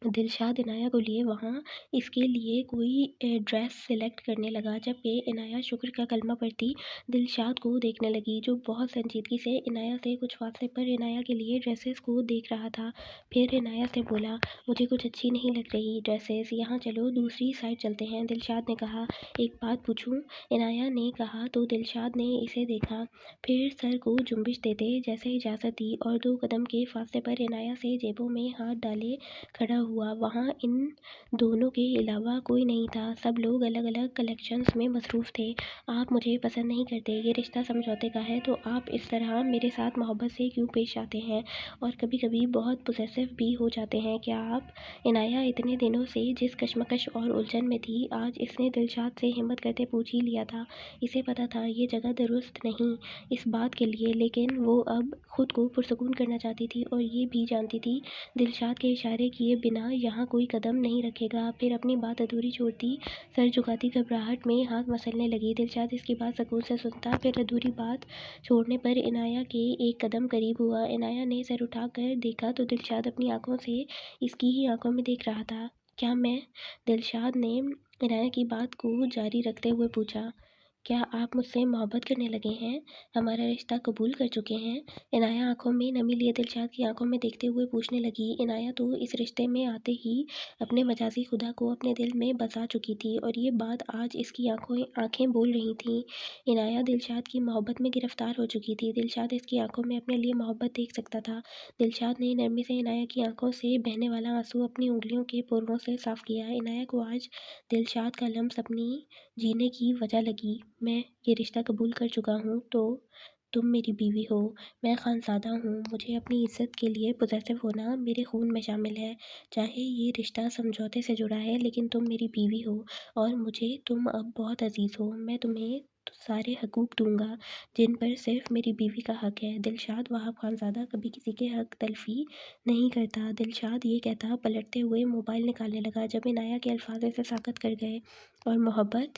दिलशाद इनाया को लिए वहाँ इसके लिए कोई ड्रेस सेलेक्ट करने लगा, जबकि इनाया शुक्र का कलमा पढ़ती दिलशाद को देखने लगी, जो बहुत संजीदगी से इनाया से कुछ फासले पर इनाया के लिए ड्रेसेस को देख रहा था। फिर इनाया से बोला, मुझे कुछ अच्छी नहीं लग रही ड्रेसेस, यहाँ चलो दूसरी साइड चलते हैं। दिलशाद ने कहा, एक बात पूछूं? इनाया ने कहा तो दिलशाद ने इसे देखा, फिर सर को जुम्बिश देते जैसे इजाज़त दी और 2 कदम के फासले पर इनाया से जेबों में हाथ डाले खड़ा हुआ। वहाँ इन दोनों के अलावा कोई नहीं था, सब लोग अलग-अलग कलेक्शंस में मसरूफ़ थे। आप मुझे पसंद नहीं करते, ये रिश्ता समझौते का है, तो आप इस तरह मेरे साथ मोहब्बत से क्यों पेश आते हैं और कभी-कभी बहुत पॉसेसिव भी हो जाते हैं क्या आप? इनाया इतने दिनों से जिस कशमकश और उलझन में थी, आज इसने दिलशाद से हिम्मत करके पूछ ही लिया था। इसे पता था ये जगह दुरुस्त नहीं इस बात के लिए, लेकिन वो अब खुद को पुरसुकून करना चाहती थी और ये भी जानती थी दिलशाद के इशारे किए बिना यहाँ कोई कदम नहीं रखेगा। फिर अपनी बात अधूरी छोड़ती सर झुकाती घबराहट में हाथ मसलने लगी। दिलशाद इसकी बात सुकून से सुनता, फिर अधूरी बात छोड़ने पर इनाया के एक कदम करीब हुआ। इनाया ने सर उठाकर देखा तो दिलशाद अपनी आंखों से इसकी ही आंखों में देख रहा था। क्या मैं? दिलशाद ने इनाया की बात को जारी रखते हुए पूछा, क्या आप मुझसे मोहब्बत करने लगे हैं? हमारा रिश्ता कबूल कर चुके हैं? इनाया आंखों में नमी लिए दिलशाद की आंखों में देखते हुए पूछने लगी। इनाया तो इस रिश्ते में आते ही अपने मजाजी खुदा को अपने दिल में बसा चुकी थी और ये बात आज इसकी आंखें बोल रही थीं। इनाया दिलशाद की मोहब्बत में गिरफ्तार हो चुकी थी। दिलशाद इसकी आंखों में अपने लिए मोहब्बत देख सकता था। दिलशाद ने नरमी से इनाया की आंखों से बहने वाला आंसू अपनी उंगलियों के पोरों से साफ किया। इनाया को आज दिलशाद का लम्स अपनी जीने की वजह लगी। मैं ये रिश्ता कबूल कर चुका हूँ, तो तुम मेरी बीवी हो। मैं खानज़ादा हूँ, मुझे अपनी इज़्ज़त के लिए पॉसेसिव होना मेरे खून में शामिल है। चाहे ये रिश्ता समझौते से जुड़ा है, लेकिन तुम मेरी बीवी हो और मुझे तुम अब बहुत अज़ीज़ हो। मैं तुम्हें सारे हकूक़ दूँगा जिन पर सिर्फ़ मेरी बीवी का हक़ है। दिलशाद वहाब खानज़ादा कभी किसी के हक़ तलफ़ी नहीं करता। दिलशाद ये कहता पलटते हुए मोबाइल निकालने लगा, जब इनाया के अल्फ़ाज़ ऐसे साकत कर गए। और मोहब्बत?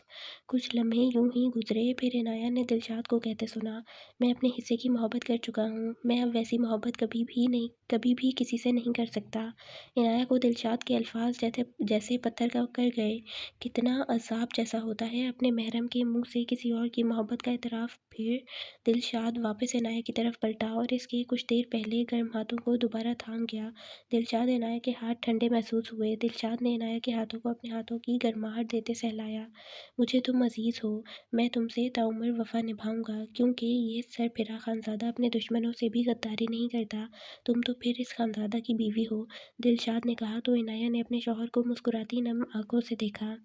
कुछ लम्हे यूं ही गुजरे, फिर इनाया ने दिलशाद को कहते सुना, मैं अपने हिस्से की मोहब्बत कर चुका हूँ, मैं अब वैसी मोहब्बत कभी भी किसी से नहीं कर सकता। इनाया को दिलशाद के अल्फाज जैसे जैसे पत्थर का कर गए। कितना अजाब जैसा होता है अपने महरम के मुंह से किसी और की मोहब्बत का एतराफ़। फिर दिलशाद वापस इनाया की तरफ पलटा और इसके कुछ देर पहले गर्म हाथों को दोबारा थाम गया। दिलशाद इनाया के हाथ ठंडे महसूस हुए। दिलशाद ने इनाया के हाथों को अपने हाथों की गर्माहट देते सहलाया। मुझे तुम अज़ीज़ हो, मैं तुमसे ताउम्र वफ़ा निभाऊँगा, क्योंकि ये सरफिरा खानज़ादा अपने दुश्मनों से भी गद्दारी नहीं करता। तुम तो फिर इस खानज़ादा की बीवी हो। दिलशाद ने कहा तो इनाया ने अपने शौहर को मुस्कुराती नम आँखों से देखा।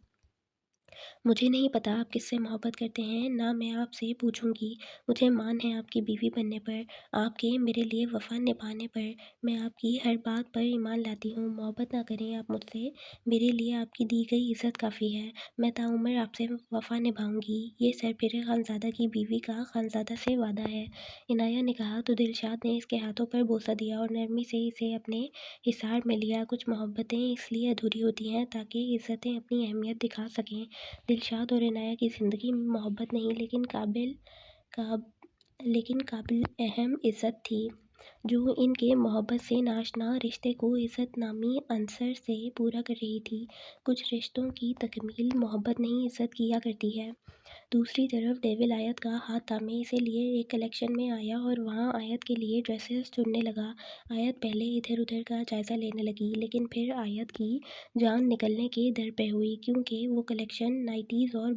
मुझे नहीं पता आप किससे मोहब्बत करते हैं, ना मैं आपसे पूछूंगी। मुझे मान है आपकी बीवी बनने पर, आपके मेरे लिए वफ़ा निभाने पर। मैं आपकी हर बात पर ईमान लाती हूँ। मोहब्बत ना करें आप मुझसे, मेरे लिए आपकी दी गई इज़्ज़त काफ़ी है। मैं ताउम्र आपसे वफ़ा निभाऊंगी। ये सरपीर खानज़ादा की बीवी का खानज़ादा से वादा है। इनाया ने कहा तो दिलशाद ने इसके हाथों पर बोसा दिया और नरमी से इसे अपने हिसार में लिया। कुछ मोहब्बतें इसलिए अधूरी होती हैं ताकि इज़्ज़तें अपनी अहमियत दिखा सकें। दिलशाद और इनाया की ज़िंदगी में मोहब्बत नहीं लेकिन काबिल अहम इज़्ज़त थी, जो इनके मोहब्बत से नाशना रिश्ते को इज़्ज़त नामी अंसर से पूरा कर रही थी। कुछ रिश्तों की तकमील मोहब्बत नहीं इज़्ज़त किया करती है। दूसरी तरफ डेविल आयत का हाथ थामे इसे लिए एक कलेक्शन में आया और वहाँ आयत के लिए ड्रेसेस चुनने लगा। आयत पहले इधर-उधर का जायज़ा लेने लगी, लेकिन फिर आयत की जान निकलने के दर पे हुई, क्योंकि वो कलेक्शन नाइटीज़ और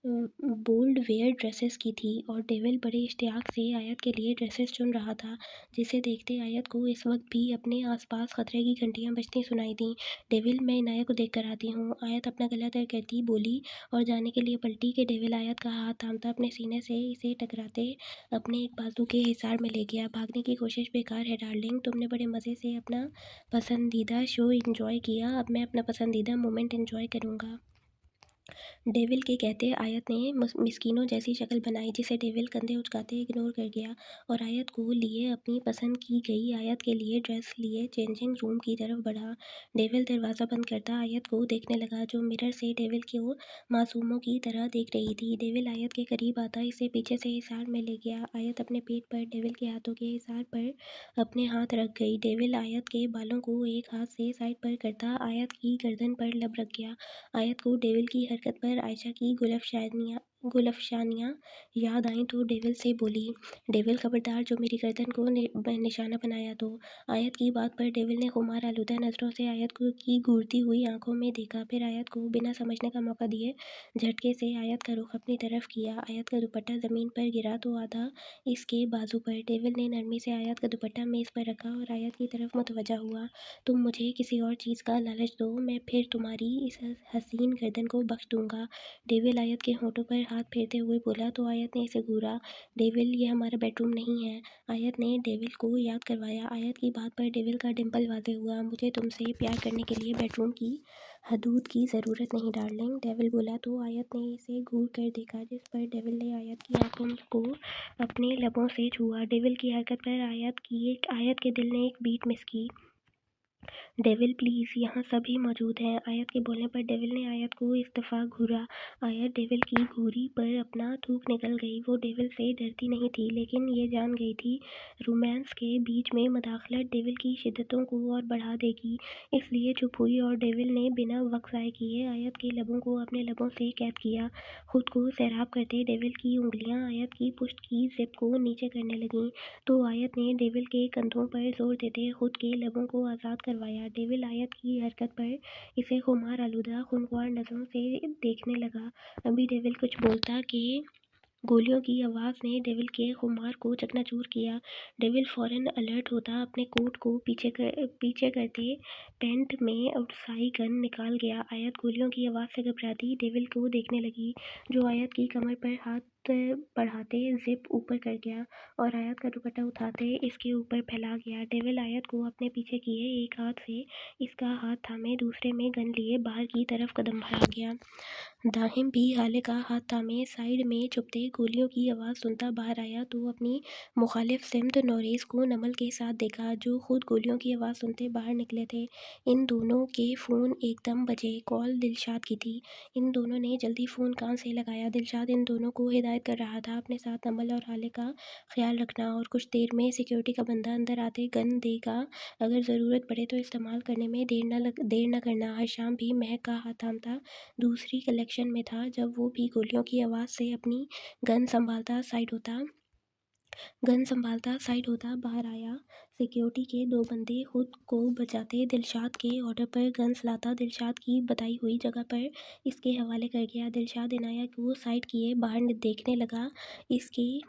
बोल्ड वेयर ड्रेसेस की थी और डेविल बड़े इश्तियाक से आयत के लिए ड्रेसेस चुन रहा था, जिसे देखते आयत को इस वक्त भी अपने आसपास खतरे की घंटियां बजती सुनाई दीं। डेविल, मैं इनाया को देख कर आती हूँ। आयत अपना गला तय करती बोली और जाने के लिए पलटी कि डेविल आयत का हाथ थामता अपने सीने से इसे टकराते अपने एक बाजू के हिसार में ले गया। भागने की कोशिश बेकार है डार्लिंग, तुमने बड़े मज़े से अपना पसंदीदा शो इंजॉय किया, अब मैं अपना पसंदीदा मोमेंट इंजॉय करूँगा। डेविल के कहते आयत ने मिस्कीनों जैसी शक्ल बनाई, जिसे डेविल कंधे उचकाते इग्नोर कर गया और आयत को लिए अपनी पसंद की गई आयत के लिए ड्रेस लिए चेंजिंग रूम की तरफ बढ़ा। डेविल दरवाज़ा बंद करता आयत को देखने लगा, जो मिरर से डेविल को मासूमों की तरह देख रही थी। डेविल आयत के करीब आता इसे पीछे से हिसार में ले गया। आयत अपने पीठ पर डेविल के हाथों के हिसार पर अपने हाथ रख गई। डेविल आयत के बालों को एक हाथ से साइड पर करता आयत की गर्दन पर लब रख गया। आयत को डेविल की हरकत पर आयशा की गुलफशानियाँ याद आईं तो डेविल से बोली, डेविल खबरदार, जो मेरी गर्दन को निशाना बनाया तो। आयत की बात पर डेविल ने खुमार आलूदा नज़रों से आयत को की घूरती हुई आंखों में देखा, फिर आयत को बिना समझने का मौका दिए झटके से आयत का रुख अपनी तरफ किया। आयत का दुपट्टा ज़मीन पर गिरा तो आधा इसके बाजू पर। डेविल ने नरमी से आयत का दुपट्टा मेज़ पर रखा और आयत की तरफ मुतवज्जा हुआ। तुम मुझे किसी और चीज़ का लालच दो, मैं फिर तुम्हारी इस हसीन गर्दन को बख्श दूंगा। डेविल आयत के होठों पर हाथ फेरते हुए बोला तो आयत ने इसे घूरा। डेविल, ये हमारा बेडरूम नहीं है, आयत ने डेविल को याद करवाया। आयत की बात पर डेविल का डिम्पल वाज़ेह हुआ। मुझे तुमसे प्यार करने के लिए बेडरूम की हदूद की ज़रूरत नहीं डार्लिंग, डेविल बोला तो आयत ने इसे घूर कर देखा, जिस पर डेविल ने आयत की आंखों को अपने लबों से छुआ। डेविल की हरकत पर आयत के दिल ने एक बीट मिस की। डेविल प्लीज़, यहाँ सभी मौजूद हैं। आयत के बोलने पर डेविल ने आयत को इस दफ़ा घूरा। आयत डेविल की घूरी पर अपना थूक निकल गई। वो डेविल से डरती नहीं थी, लेकिन ये जान गई थी रोमांस के बीच में मदाखलत डेविल की शिद्दतों को और बढ़ा देगी, इसलिए चुप हुई और डेविल ने बिना वक्त ज़ाय किए आयत के लबों को अपने लबों से कैद किया। खुद को सैराब करते डेविल की उंगलियां आयत की पुश्त की जिप को नीचे करने लगीं, तो आयत ने डेविल के कंधों पर जोर देते खुद के लबों को आज़ाद करवाया। डेविल आयत की हरकत पर इसे खुमार आलूदा खूनख्वार नज़रों से देखने लगा। अभी डेविल कुछ बोलता कि गोलियों की आवाज़ ने डेविल के खुमार को चकनाचूर किया। डेविल फौरन अलर्ट होता अपने कोट को पीछे करते पेंट में आउटसाइड गन निकाल गया। आयत गोलियों की आवाज़ से घबराती डेविल को देखने लगी, जो आयत की कमर पर हाथ बढ़ाते जिप ऊपर कर गया और आयत का दुपट्टा उठाते इसके ऊपर फैला गया। डेविल आयत को अपने पीछे किए एक हाथ से इसका हाथ थामे दूसरे में गन लिए बाहर की तरफ कदम बढ़ा गया। दाहिम भी हाले का हाथ थामे साइड में छुपते गोलियों की आवाज़ सुनता बाहर आया तो अपनी मुखालिफ सिमत नोरेस को नमल के साथ देखा, जो खुद गोलियों की आवाज़ सुनते बाहर निकले थे। इन दोनों के फ़ोन एकदम बजे। कॉल दिलशाद की थी। इन दोनों ने जल्दी फ़ोन कान से लगाया। दिलशाद इन दोनों को हिदायत कर रहा था अपने साथ नमल और हाले का ख्याल रखना, और कुछ देर में सिक्योरिटी का बंदा अंदर आते गन देगा, अगर ज़रूरत पड़े तो इस्तेमाल करने में देर न करना। हशाम भी महक का हाथ थामता दूसरी कलेक्शन में था, जब वो भी गोलियों की आवाज़ से अपनी गन संभालता साइड होता बाहर आया। सिक्योरिटी के दो बंदे खुद को बचाते दिलशाद के ऑर्डर पर गन्स लाता दिलशाद की बताई हुई जगह पर इसके हवाले कर गया। दिलशाद इनाया को साइड किए बाहर देखने लगा। इसकी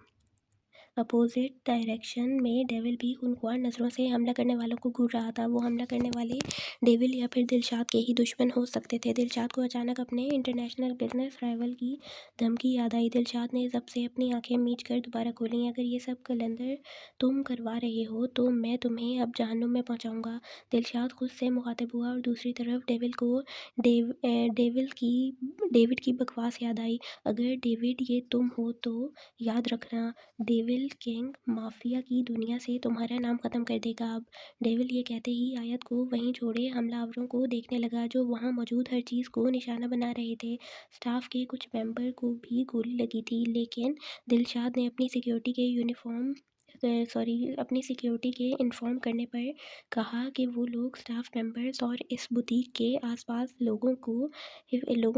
अपोजिट डायरेक्शन में डेविल भी खूंखार नज़रों से हमला करने वालों को घूर रहा था। वो हमला करने वाले डेविल या फिर दिलशाद के ही दुश्मन हो सकते थे। दिलशाद को अचानक अपने इंटरनेशनल बिजनेस राइवल की धमकी याद आई। दिलशाद ने जब से अपनी आंखें मीच कर दोबारा खोली, अगर ये सब कलंदर तुम करवा रहे हो तो मैं तुम्हें अब जहन्नुम में पहुंचाऊंगा। दिलशाद खुद से मुखातिब हुआ और दूसरी तरफ डेविल को डेविड की बकवास याद आई। अगर डेविड ये तुम हो तो याद रखना, डेविल किंग माफिया की दुनिया से तुम्हारा नाम खत्म कर देगा अब। डेविल ये कहते ही आयत को वहीं छोड़े हमलावरों को देखने लगा जो वहां मौजूद हर चीज को निशाना बना रहे थे। स्टाफ के कुछ मेंबर को भी गोली लगी थी, लेकिन दिलशाद ने अपनी सिक्योरिटी के इन्फॉर्म करने पर कहा कि वो लोग स्टाफ मेंबर्स और इस बुटीक के आसपास लोगों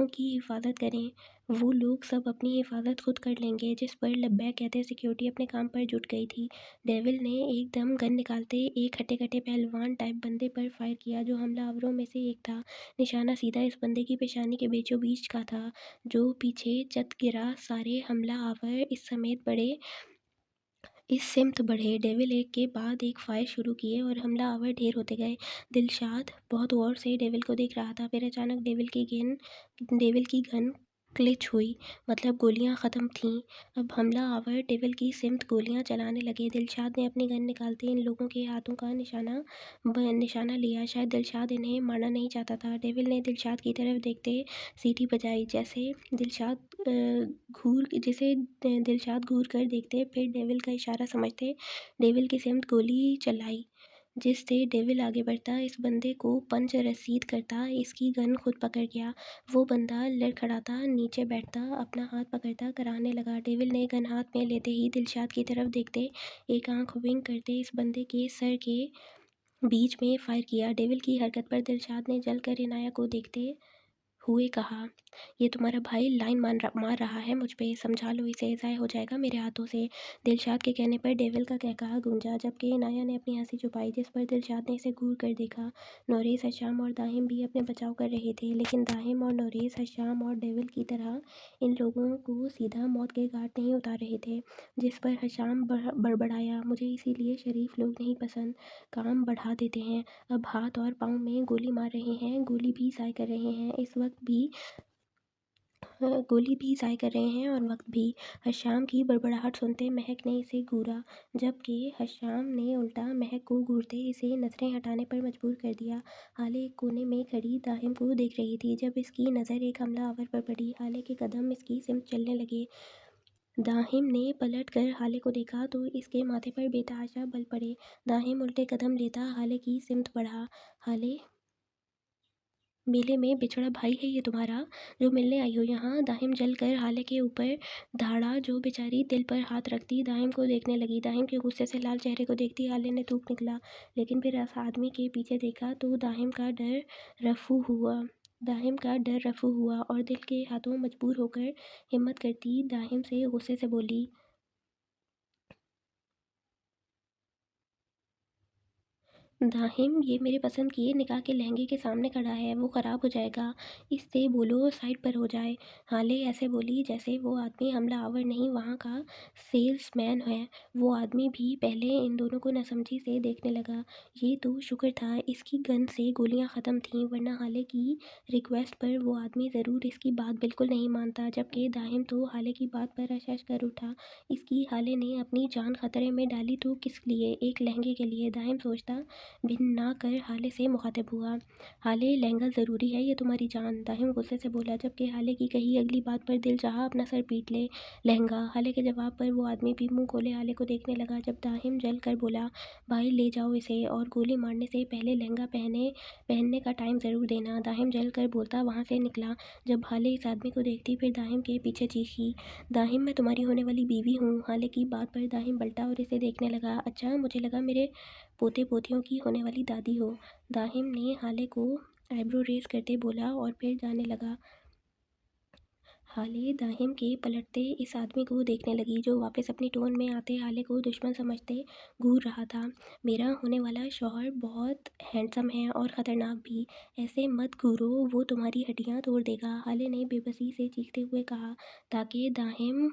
की हिफाजत करें। वो लोग सब अपनी हिफाजत खुद कर लेंगे। जिस पर लब्बैक कहते सिक्योरिटी अपने काम पर जुट गई थी। डेविल ने एकदम गन निकालते एक हट्टे कट्टे पहलवान टाइप बंदे पर फायर किया जो हमलावरों में से एक था। निशाना सीधा इस बंदे की पेशानी के बीचों बीच का था जो पीछे चत गिरा। सारे हमलावर इस सिमत बढ़े। डेविल एक के बाद एक फायर शुरू किए और हमलावर ढेर होते गए। दिलशाद बहुत गौर से डेविल को देख रहा था। फिर अचानक डेविल की गन क्लिच हुई, मतलब गोलियां ख़त्म थीं। अब हमलावर डेविल की सिमत गोलियां चलाने लगे। दिलशाद ने अपनी गन निकालते इन लोगों के हाथों का निशाना लिया। शायद दिलशाद इन्हें मारना नहीं चाहता था। डेविल ने दिलशाद की तरफ देखते सीटी बजाई, जैसे दिलशाद घूर कर देखते, फिर डेविल का इशारा समझते डेविल की सिमत गोली चलाई। जिससे डेविल आगे बढ़ता, इस बंदे को पंच रसीद करता, इसकी गन खुद पकड़ गया। वो बंदा लड़खड़ाता, नीचे बैठता, अपना हाथ पकड़ता कराने लगा। डेविल ने गन हाथ में लेते ही दिलशाद की तरफ देखते, एक आंख विंग करते इस बंदे के सर के बीच में फायर किया। डेविल की हरकत पर दिलशाद ने जलकर इनाया को देखते हुए कहा, ये तुम्हारा भाई लाइन मार रहा है मुझ पे, समझा लो इसे, ज़ाय हो जाएगा मेरे हाथों से। दिलशाद के कहने पर डेविल का कहकहा गूंजा, जबकि इनाया ने अपनी हंसी छुपाई। जिस पर दिलशाद ने इसे घूर कर देखा। नोरेस, हशाम और दाहिम भी अपने बचाव कर रहे थे, लेकिन दाहिम और नोरेस, हशाम और डेविल की तरह इन लोगों को सीधा मौत के घाट नहीं उतार रहे थे। जिस पर हशाम बड़बड़ाया, मुझे इसीलिए शरीफ लोग नहीं पसंद, काम बढ़ा देते हैं। अब हाथ और पाँव में गोली मार रहे हैं, गोली भी ज़ाय कर रहे हैं, गोली भी ज़ाय कर रहे हैं और वक्त भी। हशाम की बड़बड़ाहट सुनते महक ने इसे घूरा, जबकि हशाम ने उल्टा महक को घूरते इसे नज़रें हटाने पर मजबूर कर दिया। हाले एक कोने में खड़ी दाहिम को देख रही थी। जब इसकी नज़र एक हमलावर पर पड़ी, हाले के कदम इसकी सिमत चलने लगे। दाहिम ने पलट कर हाले को देखा तो इसके माथे पर बेतहाशा बल पड़े। दाहिम उल्टे कदम लेता हाले की सिमत बढ़ा। हाले, मेले में बिछड़ा भाई है ये तुम्हारा, जो मिलने आई हो यहाँ। दाहिम जल कर हाले के ऊपर धाड़ा, जो बेचारी दिल पर हाथ रखती दाहिम को देखने लगी। दाहिम के गुस्से से लाल चेहरे को देखती हाले ने थूक निकला, लेकिन फिर उस आदमी के पीछे देखा तो दाहिम का डर रफू हुआ और दिल के हाथों मजबूर होकर हिम्मत करती दाहिम से गुस्से से बोली, दाहिम, ये मेरे पसंद किए निकाह के लहंगे के सामने खड़ा है, वो ख़राब हो जाएगा, इससे बोलो साइड पर हो जाए। हाले ऐसे बोली जैसे वो आदमी हमलावर नहीं, वहाँ का सेल्समैन है। वो आदमी भी पहले इन दोनों को नासमझी से देखने लगा। ये तो शुक्र था इसकी गन से गोलियां ख़त्म थीं, वरना हाले की रिक्वेस्ट पर वो आदमी ज़रूर इसकी बात बिल्कुल नहीं मानता। जबकि दाहिम तो हाले की बात पर हश कर उठा। इसकी हाले ने अपनी जान खतरे में डाली तो किस लिए? एक लहंगे के लिए। दाहिम सोचता भिन्न ना कर हाले से मुखातिब हुआ, हाले, लहंगा ज़रूरी है, ये तुम्हारी जान। दाहिम गुस्से से बोला, जबकि हाले की कही अगली बात पर दिल चाहा अपना सर पीट ले। लहंगा? हाले के जवाब पर वो आदमी भी मुंह खोले हाले को देखने लगा। जब दाहिम जल कर बोला, भाई ले जाओ इसे, और गोली मारने से पहले लहंगा पहनने का टाइम ज़रूर देना। दाहिम जल कर बोलता वहाँ से निकला। जब हाले इस आदमी को देखती फिर दाहिम के पीछे चीखी, दाहिम, मैं तुम्हारी होने वाली बीवी हूँ। हाले की बात पर दाहिम पलटा और इसे देखने लगा। अच्छा, मुझे लगा मेरे पोते पोतियों की होने वाली दादी हो। दाहिम ने हाले को आईब्रो रेस करते बोला और फिर जाने लगा। हाले दाहिम के पलटते इस आदमी को देखने लगी, जो वापस अपनी टोन में आते हाले को दुश्मन समझते घूर रहा था। मेरा होने वाला शौहर बहुत हैंडसम है और ख़तरनाक भी, ऐसे मत घूरो, वो तुम्हारी हड्डियाँ तोड़ देगा। हाले ने बेबसी से चीखते हुए कहा, ताकि दाहिम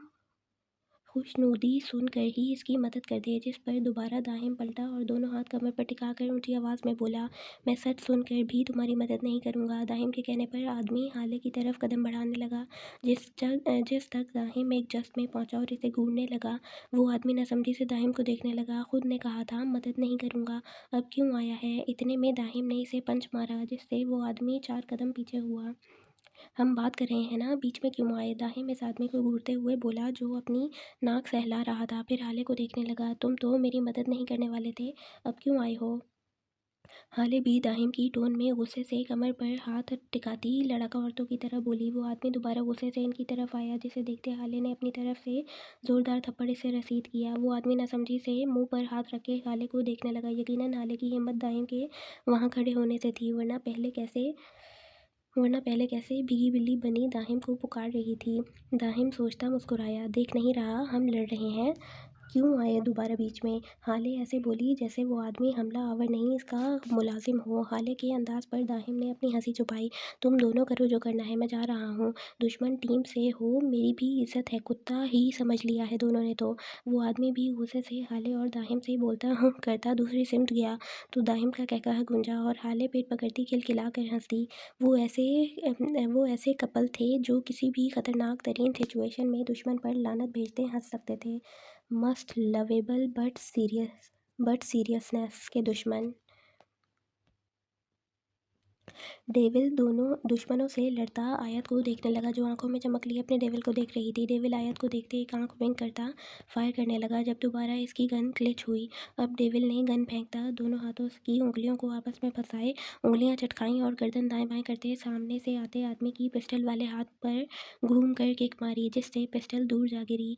खुशनुदी सुनकर ही इसकी मदद कर दे, जिस पर दोबारा दाहिम पलटा और दोनों हाथ कमर पर टिकाकर ऊंची आवाज़ में बोला, मैं सच सुनकर भी तुम्हारी मदद नहीं करूँगा। दाहिम के कहने पर आदमी हाले की तरफ कदम बढ़ाने लगा। जिस तक दाहिम एक जस्त में पहुंचा और इसे घूरने लगा, वो आदमी नसमझी से दाहिम को देखने लगा। खुद ने कहा था मदद नहीं करूँगा, अब क्यों आया है? इतने में दाहिम ने इसे पंच मारा, जिससे वो आदमी 4 कदम पीछे हुआ। हम बात कर रहे हैं ना, बीच में क्यों आए? दाहिम इस आदमी को घूरते हुए बोला, जो अपनी नाक सहला रहा था। फिर हाले को देखने लगा, तुम तो मेरी मदद नहीं करने वाले थे, अब क्यों आए हो? हाले भी दाहिम की टोन में गुस्से से कमर पर हाथ टिकाती लड़का औरतों की तरह बोली। वो आदमी दोबारा गुस्से से इनकी तरफ आया, जिसे देखते हाले ने अपनी तरफ से जोरदार थप्पड़ इसे रसीद किया। वो आदमी नासमझी से मुंह पर हाथ रख के हाले को देखने लगा। यकीनन हाले की हिम्मत दाहिम के वहां खड़े होने से थी, वरना पहले कैसे भीगी बिल्ली बनी दाहिम को पुकार रही थी। दाहिम सोचता मुस्कुराया, देख नहीं रहा हम लड़ रहे हैं? क्यों आए दोबारा बीच में? हाले ऐसे बोली जैसे वो आदमी हमला आवर नहीं, इसका मुलाजिम हो। हाले के अंदाज पर दाहिम ने अपनी हंसी छुपाई। तुम दोनों करो जो करना है, मैं जा रहा हूँ। दुश्मन टीम से हो, मेरी भी इज्जत है, कुत्ता ही समझ लिया है दोनों ने तो। वो आदमी भी गुस्से से हाले और दाहिम से बोलता करता दूसरी सिमट गया, तो दाहिम का कहकहा गूंजा और हाले पेट पकड़ती खिलखिला कर हंस दी। वो ऐसे कपल थे जो किसी भी खतरनाक तरीन सिचुएशन में दुश्मन पर लानत भेजते हंस सकते थे। मस्ट लवेबल बट सीरियसनेस के दुश्मन। डेविल दोनों दुश्मनों से लड़ता आयत को देखने लगा, जो आंखों में चमक लिए अपने डेविल को देख रही थी। डेविल आयत को देखते एक आंख विंक करता फायर करने लगा, जब दोबारा इसकी गन क्लिच हुई। अब डेविल ने गन फेंकता दोनों हाथों की उंगलियों को आपस में फंसाए, उंगलियां चटकाई और गर्दन दाएं बाएं करते सामने से आते आदमी की पिस्टल वाले हाथ पर घूम कर किक मारी, जिससे पिस्टल दूर जा गिरी।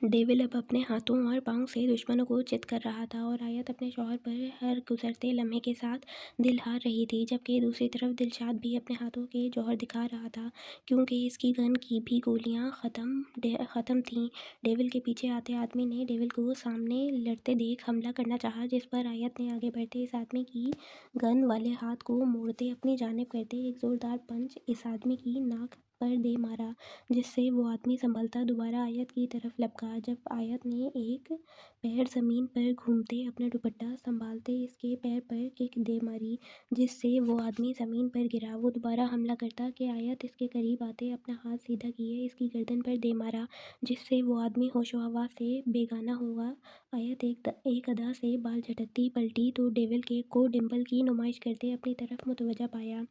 डेविल अब अपने हाथों और पाँव से दुश्मनों को चित कर रहा था और आयत अपने शौहर पर हर गुजरते लम्हे के साथ दिल हार रही थी, जबकि दूसरी तरफ दिलशाद भी अपने हाथों के जौहर दिखा रहा था, क्योंकि इसकी गन की भी गोलियां ख़त्म थीं। डेविल के पीछे आते आदमी ने डेविल को सामने लड़ते देख हमला करना चाहा, जिस पर आयत ने आगे बढ़ते इस आदमी की गन वाले हाथ को मोड़ते अपनी जानिब करते एक ज़ोरदार पंच इस आदमी की नाक पर दे मारा, जिससे वो आदमी संभलता दोबारा आयत की तरफ लपका। जब आयत ने एक पैर ज़मीन पर घूमते अपना दुपट्टा संभालते इसके पैर पर किक दे मारी, जिससे वो आदमी ज़मीन पर गिरा। वो दोबारा हमला करता कि आयत इसके करीब आते अपना हाथ सीधा किए इसकी गर्दन पर दे मारा, जिससे वो आदमी होशो हवास से बेगाना हुआ। आयत एक अदा से बाल झटकती पलटी तो डेविल के को डिम्पल की नुमाइश करते अपनी तरफ मुतवज्जा पाया।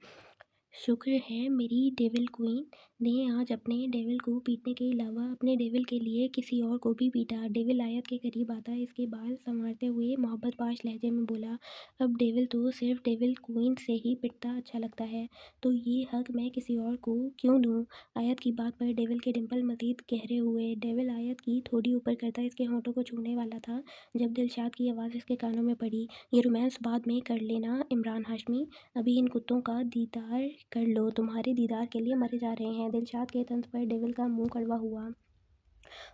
शुक्र है मेरी डेविल क्वीन ने आज अपने डेविल को पीटने के अलावा अपने डेविल के लिए किसी और को भी पीटा। डेविल आयत के करीब आता इसके बाल संवारते हुए मोहब्बत पाश लहजे में बोला, अब डेविल तो सिर्फ डेविल क्वीन से ही पिटता अच्छा लगता है, तो ये हक मैं किसी और को क्यों दूँ? आयत की बात पर डेविल के डिम्पल मजीद गहरे हुए। डेविल आयत की थोड़ी ऊपर करता इसके होंठों को छूने वाला था, जब दिलशाद की आवाज़ इसके कानों में पड़ी, ये रोमांस बाद में कर लेना इमरान हाशमी, अभी इन कुत्तों का दीदार कर लो, तुम्हारे दीदार के लिए मरे जा रहे हैं। दिलशाद के तंज पर डेविल का मुंह कड़वा हुआ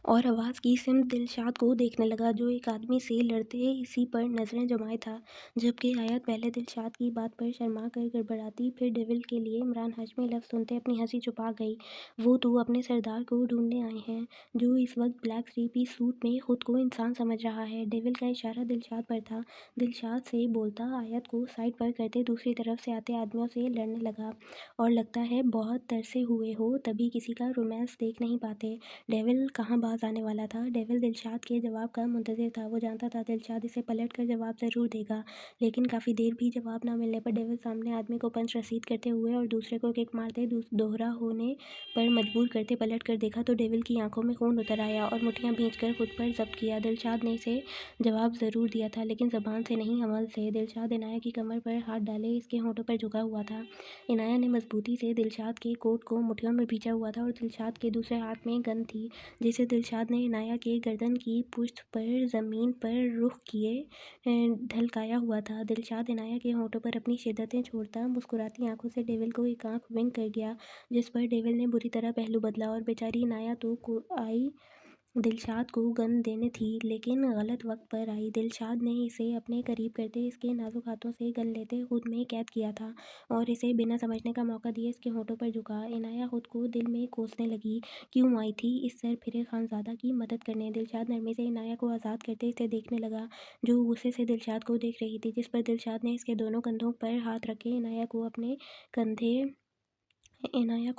और आवाज़ की सिमत दिलशाद को देखने लगा, जो एक आदमी से लड़ते इसी पर नज़रें जमाए था, जबकि आयत पहले दिलशाद की बात पर शर्मा कर गड़बड़ाती, फिर डेविल के लिए इमरान हाशमी लफ्ज़ सुनते अपनी हंसी छुपा गई। वो तो अपने सरदार को ढूंढने आए हैं, जो इस वक्त ब्लैक थ्री पीस सूट में खुद को इंसान समझ रहा है। डेविल का इशारा दिलशाद पर था। दिलशाद से बोलता आयत को साइड पर करते दूसरी तरफ से आते आदमियों से लड़ने लगा, और लगता है बहुत तरसे हुए हो तभी किसी का रोमांस देख नहीं पाते। डेविल कहाँ बाज आने वाला था? डेविल दिलशाद के जवाब का मुंतज़िर था। वो जानता था दिलशाद इसे पलट कर जवाब ज़रूर देगा, लेकिन काफ़ी देर भी जवाब ना मिलने पर डेविल सामने आदमी को पंच रसीद करते हुए और दूसरे को किक मारते दोहरा होने पर मजबूर करते पलट कर देखा, तो डेविल की आंखों में खून उतर आया और मुठ्ठियाँ भींचकर खुद पर जब्त किया। दिलशाद ने इसे जवाब ज़रूर दिया था, लेकिन ज़बान से नहीं, अमल से। दिलशाद इनाया की कमर पर हाथ डाले इसके होंठों पर झुका हुआ था। इनाया ने मजबूती से दिलशाद के कोट को मुठ्ठियों में भींचा हुआ था और दिलशाद के दूसरे हाथ में गन थी, जिसे दिलशाद ने इनाया के गर्दन की पुश्त पर ज़मीन पर रुख किए ढलकाया हुआ था। दिलशाद इनाया के होंठों पर अपनी शिद्दतें छोड़ता मुस्कुराती आंखों से डेविल को एक आंख विंक कर गया, जिस पर डेविल ने बुरी तरह पहलू बदला और बेचारी इनाया तो आई दिलशाद को गन देनी थी लेकिन गलत वक्त पर आई। दिलशाद ने इसे अपने करीब करते इसके नाजुक हाथों से गन लेते खुद में कैद किया था और इसे बिना समझने का मौका दिए इसके होठों पर झुका। इनाया खुद को दिल में कोसने लगी, क्यों आई थी इस सर फिरे खानजादा की मदद करने। दिलशाद नरमी से इनाया को आज़ाद करते इसे देखने लगा, जो गुस्से से दिलशाद को देख रही थी, जिस पर दिलशाद ने इसके दोनों कंधों पर हाथ रखे इनाया को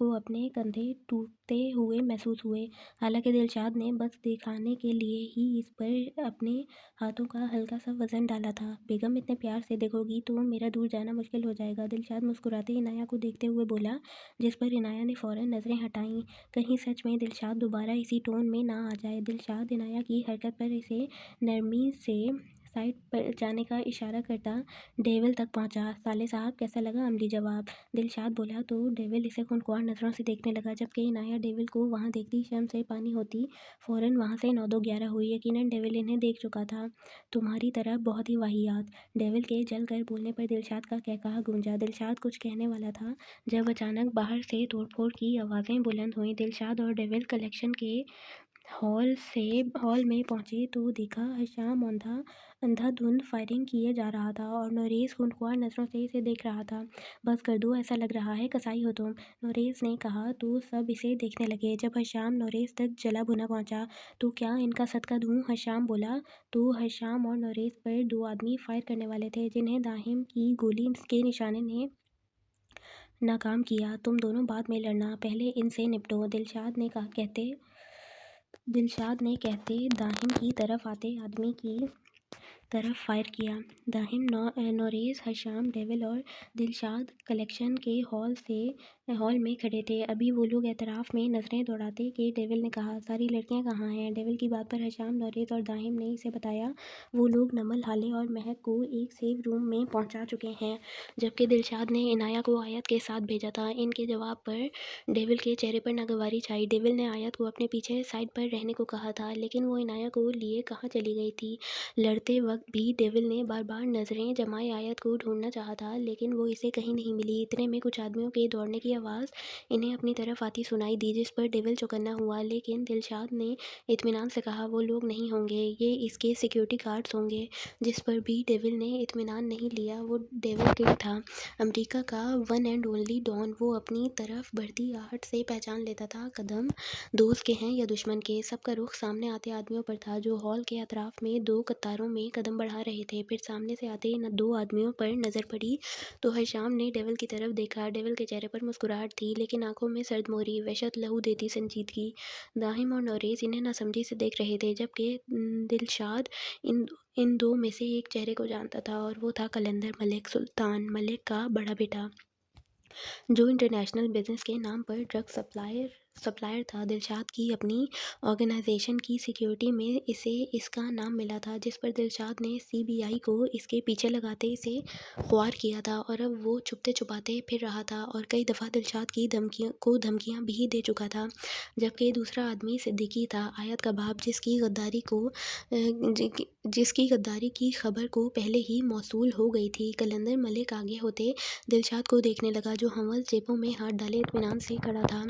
अपने कंधे टूटते हुए महसूस हुए। हालांकि दिलशाद ने बस दिखाने के लिए ही इस पर अपने हाथों का हल्का सा वजन डाला था। बेगम इतने प्यार से देखोगी तो मेरा दूर जाना मुश्किल हो जाएगा, दिलशाद मुस्कुराते इनाया को देखते हुए बोला, जिस पर इनाया ने फ़ौरन नज़रें हटाईं। कहीं सच में दिलशाद दोबारा इसी टोन में ना आ जाए। दिलशाद इनाया की हरकत पर इसे नरमी से साइड पर जाने का इशारा करता डेविल तक पहुंचा। साले साहब कैसा लगा? अमली जवाब। दिलशाद बोला तो डेविल इसे खूंखार नज़रों से देखने लगा, जबकि इनाया डेविल को वहाँ देखती शर्म से पानी होती फ़ौरन वहाँ से 9-2-11 हुई। यकीनन डेविल इन्हें देख चुका था। तुम्हारी तरह बहुत ही वाहियात। डेविल के जल कर बोलने पर दिलशाद का कहकहा गूंजा। दिलशाद कुछ कहने वाला था जब अचानक बाहर से तोड़फोड़ की आवाज़ें बुलंद हुईं। दिलशाद और डेविल कलेक्शन के हॉल में पहुंचे तो देखा हशाम अंधाधुंध फायरिंग किए जा रहा था और नोरेस खूंखार नज़रों से इसे देख रहा था। बस कर दो, ऐसा लग रहा है कसाई हो तुम, नोरेस ने कहा तो सब इसे देखने लगे। जब हशाम नोरेस तक जला भुना पहुंचा तो क्या इनका सदका दूं, हशाम बोला। तो हशाम और नोरेस पर 2 आदमी फायर करने वाले थे, जिन्हें दाहिम की गोली के निशाने ने नाकाम किया। तुम दोनों बाद में लड़ना, पहले इनसे निपटो, दिलशाद ने कहते दाहिम की तरफ आते आदमी की तरफ फायर किया। दाहिम नोरेस, हशाम, डेविल और दिलशाद कलेक्शन के हॉल में खड़े थे। अभी वो लोग एतराफ़ में नज़रें दौड़ाते कि डेविल ने कहा, सारी लड़कियां कहाँ हैं? डेविल की बात पर हशाम, नोरेस और दाहिम ने इसे बताया वो लोग नमल, हाले और महक को एक सेफ रूम में पहुंचा चुके हैं, जबकि दिलशाद ने इनाया को आयत के साथ भेजा था। इनके जवाब पर डेविल के चेहरे पर नागवारी छाई। डेविल ने आयत को अपने पीछे साइड पर रहने को कहा था, लेकिन वो इनाया को लिए कहाँ चली गई थी। लड़ते वक्त भी डेविल ने बार बार नज़रें जमाए आयत को ढूंढना चाहा था, लेकिन वो इसे कहीं नहीं मिली। इतने में कुछ आदमियों के दौड़ने की आवाज़ इन्हें अपनी तरफ आती सुनाई दी, जिस पर डेविल चौकन्ना हुआ, लेकिन दिलशाद ने इत्मीनान से कहा, वो लोग नहीं होंगे, ये इसके सिक्योरिटी गार्ड्स होंगे, जिस पर भी डेविल ने इत्मीनान नहीं लिया। वो डेविल किड था, अमेरिका का वन एंड ओनली डॉन। वो अपनी तरफ बढ़ती आहट से पहचान लेता था कदम दोस्त के हैं या दुश्मन के। सबका रुख सामने आते आदमियों पर था, जो हॉल के अतराफ में 2 कतारों में कदम बढ़ा रहे थे। फिर सामने से आते इन 2 आदमियों पर नज़र पड़ी तो हशाम ने डेविल की तरफ देखा। डेविल के चेहरे पर मुस्कुराहट थी, लेकिन आंखों में सर्दमोरी वहशत लहू देती संजीदगी। दाहिम और नोरेस इन्हें नासमझी से देख रहे थे, जबकि दिलशाद इन 2 में से एक चेहरे को जानता था, और वो था कलंदर मलिक, सुल्तान मलिक का बड़ा बेटा, जो इंटरनेशनल बिजनेस के नाम पर ड्रग सप्लायर था। दिलशाद की अपनी ऑर्गेनाइजेशन की सिक्योरिटी में इसे इसका नाम मिला था, जिस पर दिलशाद ने सीबीआई को इसके पीछे लगाते इसे ख्वार किया था, और अब वो छुपते छुपाते फिर रहा था और कई दफ़ा दिलशाद की धमकियां भी दे चुका था। जबकि दूसरा आदमी सिद्दीकी था, आयत का बाप, जिसकी गद्दारी की खबर को पहले ही मौसूल हो गई थी। कलंदर मलिक आगे होते दिलशाद को देखने लगा, जो हमवल जेबों में हाथ डाले इत्मीनान से खड़ा था।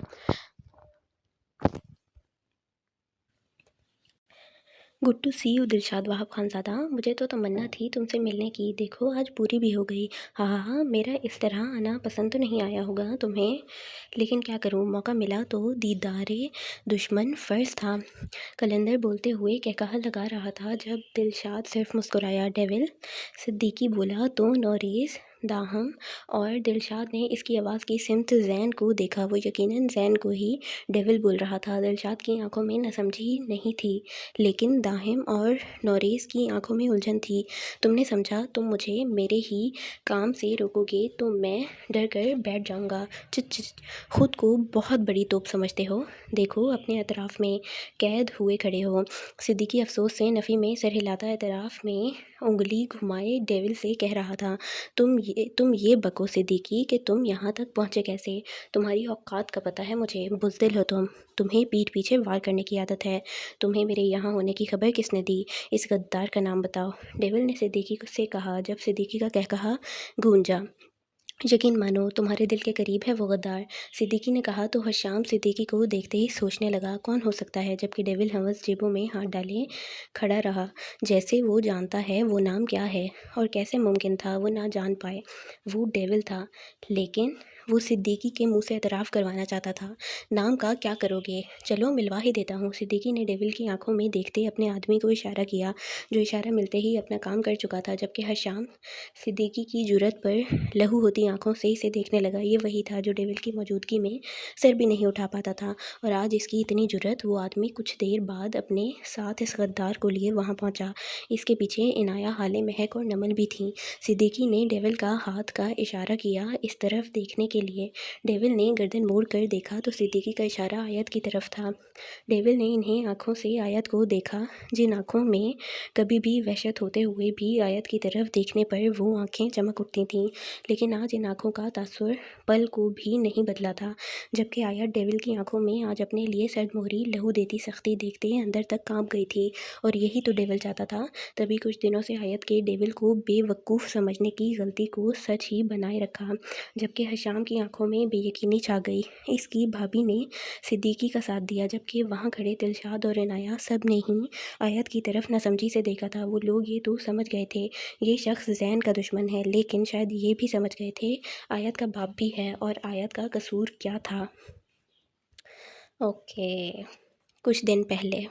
Good to see you Dilshad Wahab Khanzada, मुझे तो तमन्ना थी तुमसे मिलने की, देखो आज पूरी भी हो गई। हाँ हाँ हाँ, मेरा इस तरह आना पसंद तो नहीं आया होगा तुम्हें, लेकिन क्या करूँ, मौका मिला तो दीदारे दुश्मन फ़र्ज़ था। कलंदर बोलते हुए कहकहा लगा रहा था, जब दिलशाद सिर्फ मुस्कुराया। डेविल, सिद्दीकी बोला तो नोरेस, दाहम और दिलशाद ने इसकी आवाज़ की सिमत जैन को देखा। वो यकीनन जैन को ही डेविल बोल रहा था। दिलशाद की आंखों में नासमझी नहीं थी, लेकिन दाहिम और नोरेस की आंखों में उलझन थी। तुमने समझा, तुम मुझे मेरे ही काम से रोकोगे तो मैं डर कर बैठ जाऊंगा। चिच, खुद को बहुत बड़ी तोप समझते हो, देखो अपने अतराफ़ में कैद हुए खड़े हो। सिद्दीकी अफसोस से नफ़ी में सर हिलाता अतराफ़ में उंगली घुमाए डेविल से कह रहा था, तुम ये बको सिद्दीकी कि तुम यहाँ तक पहुँचे कैसे। तुम्हारी औकात का पता है मुझे, बुज़दिल हो तुम्हें पीठ पीछे वार करने की आदत है। तुम्हें मेरे यहाँ होने की खबर किसने दी? इस गद्दार का नाम बताओ, डेविल ने सिद्दीकी से कहा, जब सिद्दीकी का कहकहा गूंजा। यकीन मानो तुम्हारे दिल के करीब है वो गद्दार। सिद्दीकी ने कहा तो हशाम सिद्दीकी को देखते ही सोचने लगा कौन हो सकता है, जबकि डेविल हवस जेबों में हाथ डाले खड़ा रहा, जैसे वो जानता है वो नाम क्या है। और कैसे मुमकिन था वो ना जान पाए, वो डेविल था। लेकिन वो सिद्दीकी के मुंह से एतराफ़ करवाना चाहता था। नाम का क्या करोगे, चलो मिलवा ही देता हूँ। सिद्दीकी ने डेविल की आंखों में देखते अपने आदमी को इशारा किया, जो इशारा मिलते ही अपना काम कर चुका था, जबकि हशाम सिद्दीकी की जुर्रत पर लहू होती आंखों से इसे देखने लगा। ये वही था जो डेविल की मौजूदगी में सिर भी नहीं उठा पाता था, और आज इसकी इतनी जुर्रत। वो आदमी कुछ देर बाद अपने साथ इस गद्दार को लिए वहां पहुंचा। इसके पीछे इनाया, हाले, महक और नमल भी थी। सिद्दीकी ने डेविल का हाथ का इशारा किया इस तरफ देखने के लिए। डेविल ने गर्दन मोड़ कर देखा तो सिद्दीकी का इशारा आयत की तरफ था। डेविल ने इन्हें आंखों से आयत को देखा, जिन आंखों में कभी भी वहशत होते हुए भी आयत की तरफ देखने पर वो आंखें चमक उठती थीं, लेकिन आज इन आंखों का तासुर पल को भी नहीं बदला था। जबकि आयत डेविल की आंखों में आज अपने लिए सर्दमोहरी लहू देती सख्ती देखते अंदर तक कांप गई थी, और यही तो डेविल चाहता था। तभी कुछ दिनों से आयत के डेविल को बेवकूफ़ समझने की गलती को सच ही बनाए रखा, जबकि हशाम की आंखों में बेयकीनी छा गई। इसकी भाभी ने सिद्दीकी का साथ दिया, जबकि वहाँ खड़े दिलशाद और इनाया सब ने ही आयत की तरफ नासमझी से देखा था। वो लोग ये तो समझ गए थे ये शख्स जैन का दुश्मन है, लेकिन शायद ये भी समझ गए थे आयत का बाप भी है, और आयत का कसूर क्या था। ओके, कुछ दिन पहले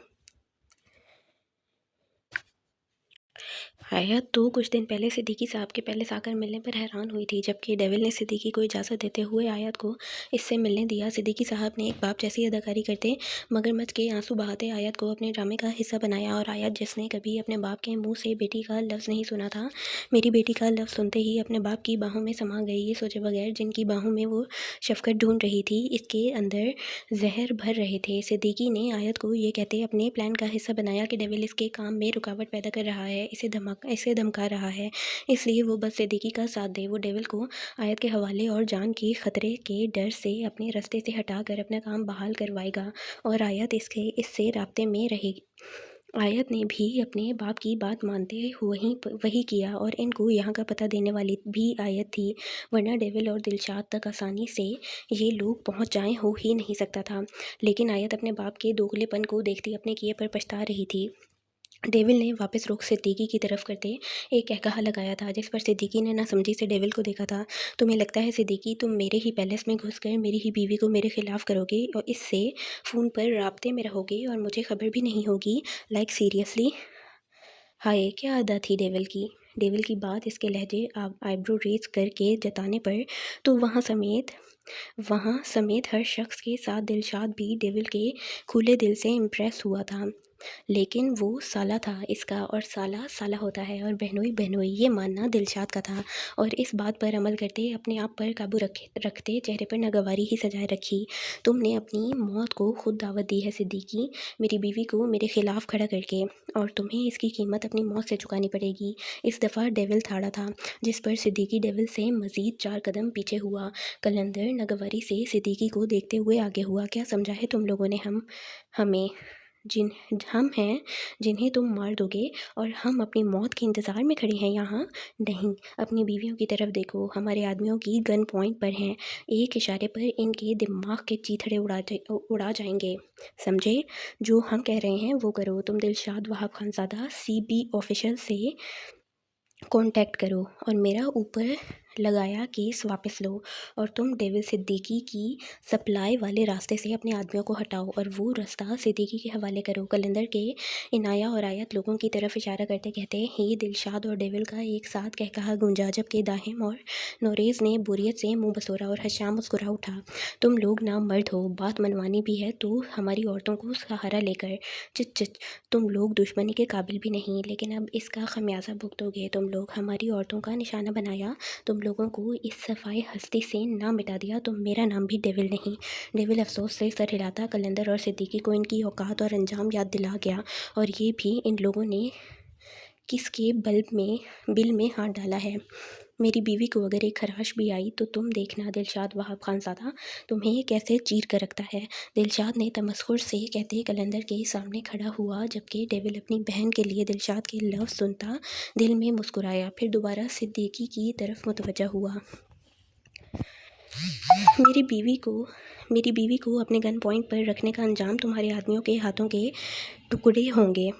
आयत तो कुछ दिन पहले सिद्दीकी साहब के पहले आकर मिलने पर हैरान हुई थी, जबकि डेविल ने सिद्दीकी को इजाज़त देते हुए आयत को इससे मिलने दिया। सिद्दीकी साहब ने एक बाप जैसी अदाकारी करते, मगरमच्छ के आंसू बहाते आयत को अपने ड्रामे का हिस्सा बनाया। और आयत, जिसने कभी अपने बाप के मुंह से बेटी का लफ्ज़ नहीं सुना था, मेरी बेटी का लफ्ज़ सुनते ही अपने बाप की बाहों में समा गई, ये सोचे बगैर जिनकी बाहों में वो शफकत ढूंढ रही थी इसके अंदर जहर भर रहे थे। सिद्दीकी ने आयत को ये कहते अपने प्लान का हिस्सा बनाया कि डेविल इसके काम में रुकावट पैदा कर रहा है, इसे धमका रहा है, इसलिए वो बस सिद्दीकी का साथ दे। वो डेविल को आयत के हवाले और जान के खतरे के डर से अपने रास्ते से हटाकर अपना काम बहाल करवाएगा, और आयत इससे राब्ते में रहेगी। आयत ने भी अपने बाप की बात मानते वही किया, और इनको यहाँ का पता देने वाली भी आयत थी, वरना डेविल और दिलशाद तक आसानी से ये लोग पहुँच जाएं हो ही नहीं सकता था। लेकिन आयत अपने बाप के दोगलेपन को देखती अपने किए पर पछता रही थी। डेविल ने वापस रुख सिद्दीकी की तरफ करते एक कहकहा लगाया था, जिस पर सिद्दीकी ने नासमझी से डेविल को देखा था। तुम्हें लगता है सिद्दीकी, तुम मेरे ही पैलेस में घुसकर मेरी ही बीवी को मेरे खिलाफ करोगे और इससे फ़ोन पर राब्ते में रहोगे और मुझे खबर भी नहीं होगी? Like seriously? हाय, क्या अदा थी डेविल की। डेविल की बात इसके लहजे आईब्रो रेज करके जताने पर तो वहाँ समेत हर शख्स के साथ दिलशाद भी डेविल के खुले दिल से इम्प्रेस हुआ था। लेकिन वो साला था इसका, और साला साला होता है, और बहनोई बहनोई ये मानना दिलशाद का था। और इस बात पर अमल करते अपने आप पर काबू रखते चेहरे पर नागवारी ही सजाए रखी। तुमने अपनी मौत को खुद दावत दी है सिद्दीकी, मेरी बीवी को मेरे खिलाफ खड़ा करके, और तुम्हें इसकी कीमत अपनी मौत से चुकानी पड़ेगी। इस दफ़ा डेविल थाड़ा था, जिस पर सिद्दीकी डेविल से मज़ीद 4 कदम पीछे हुआ। कलंदर नागवारी से सिद्दीकी को देखते हुए आगे हुआ। क्या समझा है तुम लोगों ने हमें? हम हैं जिन्हें तुम मार दोगे, और हम अपनी मौत के इंतज़ार में खड़े हैं यहाँ? नहीं, अपनी बीवियों की तरफ देखो, हमारे आदमियों की गन पॉइंट पर हैं। एक इशारे पर इनके दिमाग के चीथड़े उड़ा जाएंगे, समझे? जो हम कह रहे हैं वो करो। तुम दिलशाद वहाब खानज़ादा CB ऑफिशियल से कांटेक्ट करो और मेरा ऊपर लगाया केस वापस लो, और तुम डेविल सिद्दीकी की सप्लाई वाले रास्ते से अपने आदमियों को हटाओ और वो रास्ता सिद्दीकी के हवाले करो। कलंदर के इनाया और आयत लोगों की तरफ इशारा करते कहते ही दिलशाद और डेविल का एक साथ कहकहा गूंजा, जबकि दाहिम और नोरेज़ ने बोरियत से मुंह बसोरा, और हशाम मुस्कुरा उठा। तुम लोग ना मर्द हो, बात मनवानी भी है तो हमारी औरतों को सहारा लेकर। चिच चिच, तुम लोग दुश्मनी के काबिल भी नहीं, लेकिन अब इसका खमियाजा भुगतोगे। तुम लोग हमारी औरतों का निशाना बनाया, तुम लोगों को इस सफाई हस्ती से ना मिटा दिया तो मेरा नाम भी डेविल नहीं। डेविल अफसोस से सर हिलाता। कलंदर और सिद्दीकी को इनकी औकात और अंजाम याद दिला गया, और ये भी इन लोगों ने किसके बिल में हाथ डाला है। मेरी बीवी को अगर एक खराश भी आई तो तुम देखना दिलशाद वहाब खानज़ादा तुम्हें ये कैसे चीर कर रखता है। दिलशाद ने तमस्खुर से कहते कलंदर के सामने खड़ा हुआ, जबकि डेविल अपनी बहन के लिए दिलशाद के लफ्ज़ सुनता दिल में मुस्कुराया, फिर दोबारा सिद्दीकी की तरफ मुतवज्जा हुआ। मेरी बीवी को अपने गन पॉइंट पर रखने का अंजाम तुम्हारे आदमियों के हाथों के टुकड़े होंगे।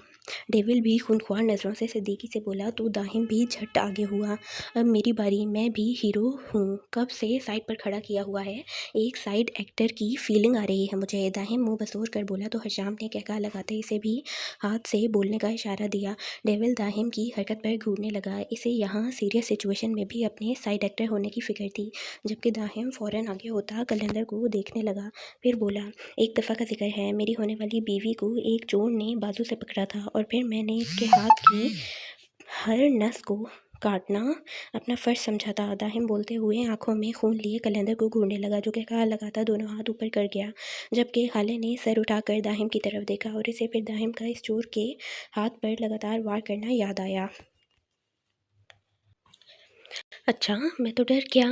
डेविल भी खूनख्वार नज़रों से सिद्दीकी से बोला तो दाहिम भी झट आगे हुआ। अब मेरी बारी, मैं भी हीरो हूँ, कब से साइड पर खड़ा किया हुआ है, एक साइड एक्टर की फीलिंग आ रही है मुझे। दाहिम मुंह बसोर कर बोला तो हशाम ने कहका लगाते इसे भी हाथ से बोलने का इशारा दिया। डेविल दाहिम की हरकत पर घूरने लगा। इसे यहाँ सीरियस सिचुएशन में भी अपने साइड एक्टर होने की फिक्र थी। जबकि दाहिम फ़ौरन आगे होता कलंदर को देखने लगा, फिर बोला, एक दफ़ा का जिक्र है, मेरी होने वाली बीवी को एक चोर ने बाजू से पकड़ा था और फिर मैंने इसके हाथ की हर नस को काटना अपना फ़र्ज समझा था। दाहिम बोलते हुए आंखों में खून लिए कलंदर को घूरने लगा, जो कि कहा लगाता दोनों हाथ ऊपर कर गया। जबकि खाले ने सर उठाकर दाहिम की तरफ देखा और इसे फिर दाहिम का इस चोर के हाथ पर लगातार वार करना याद आया। अच्छा, मैं तो डर गया।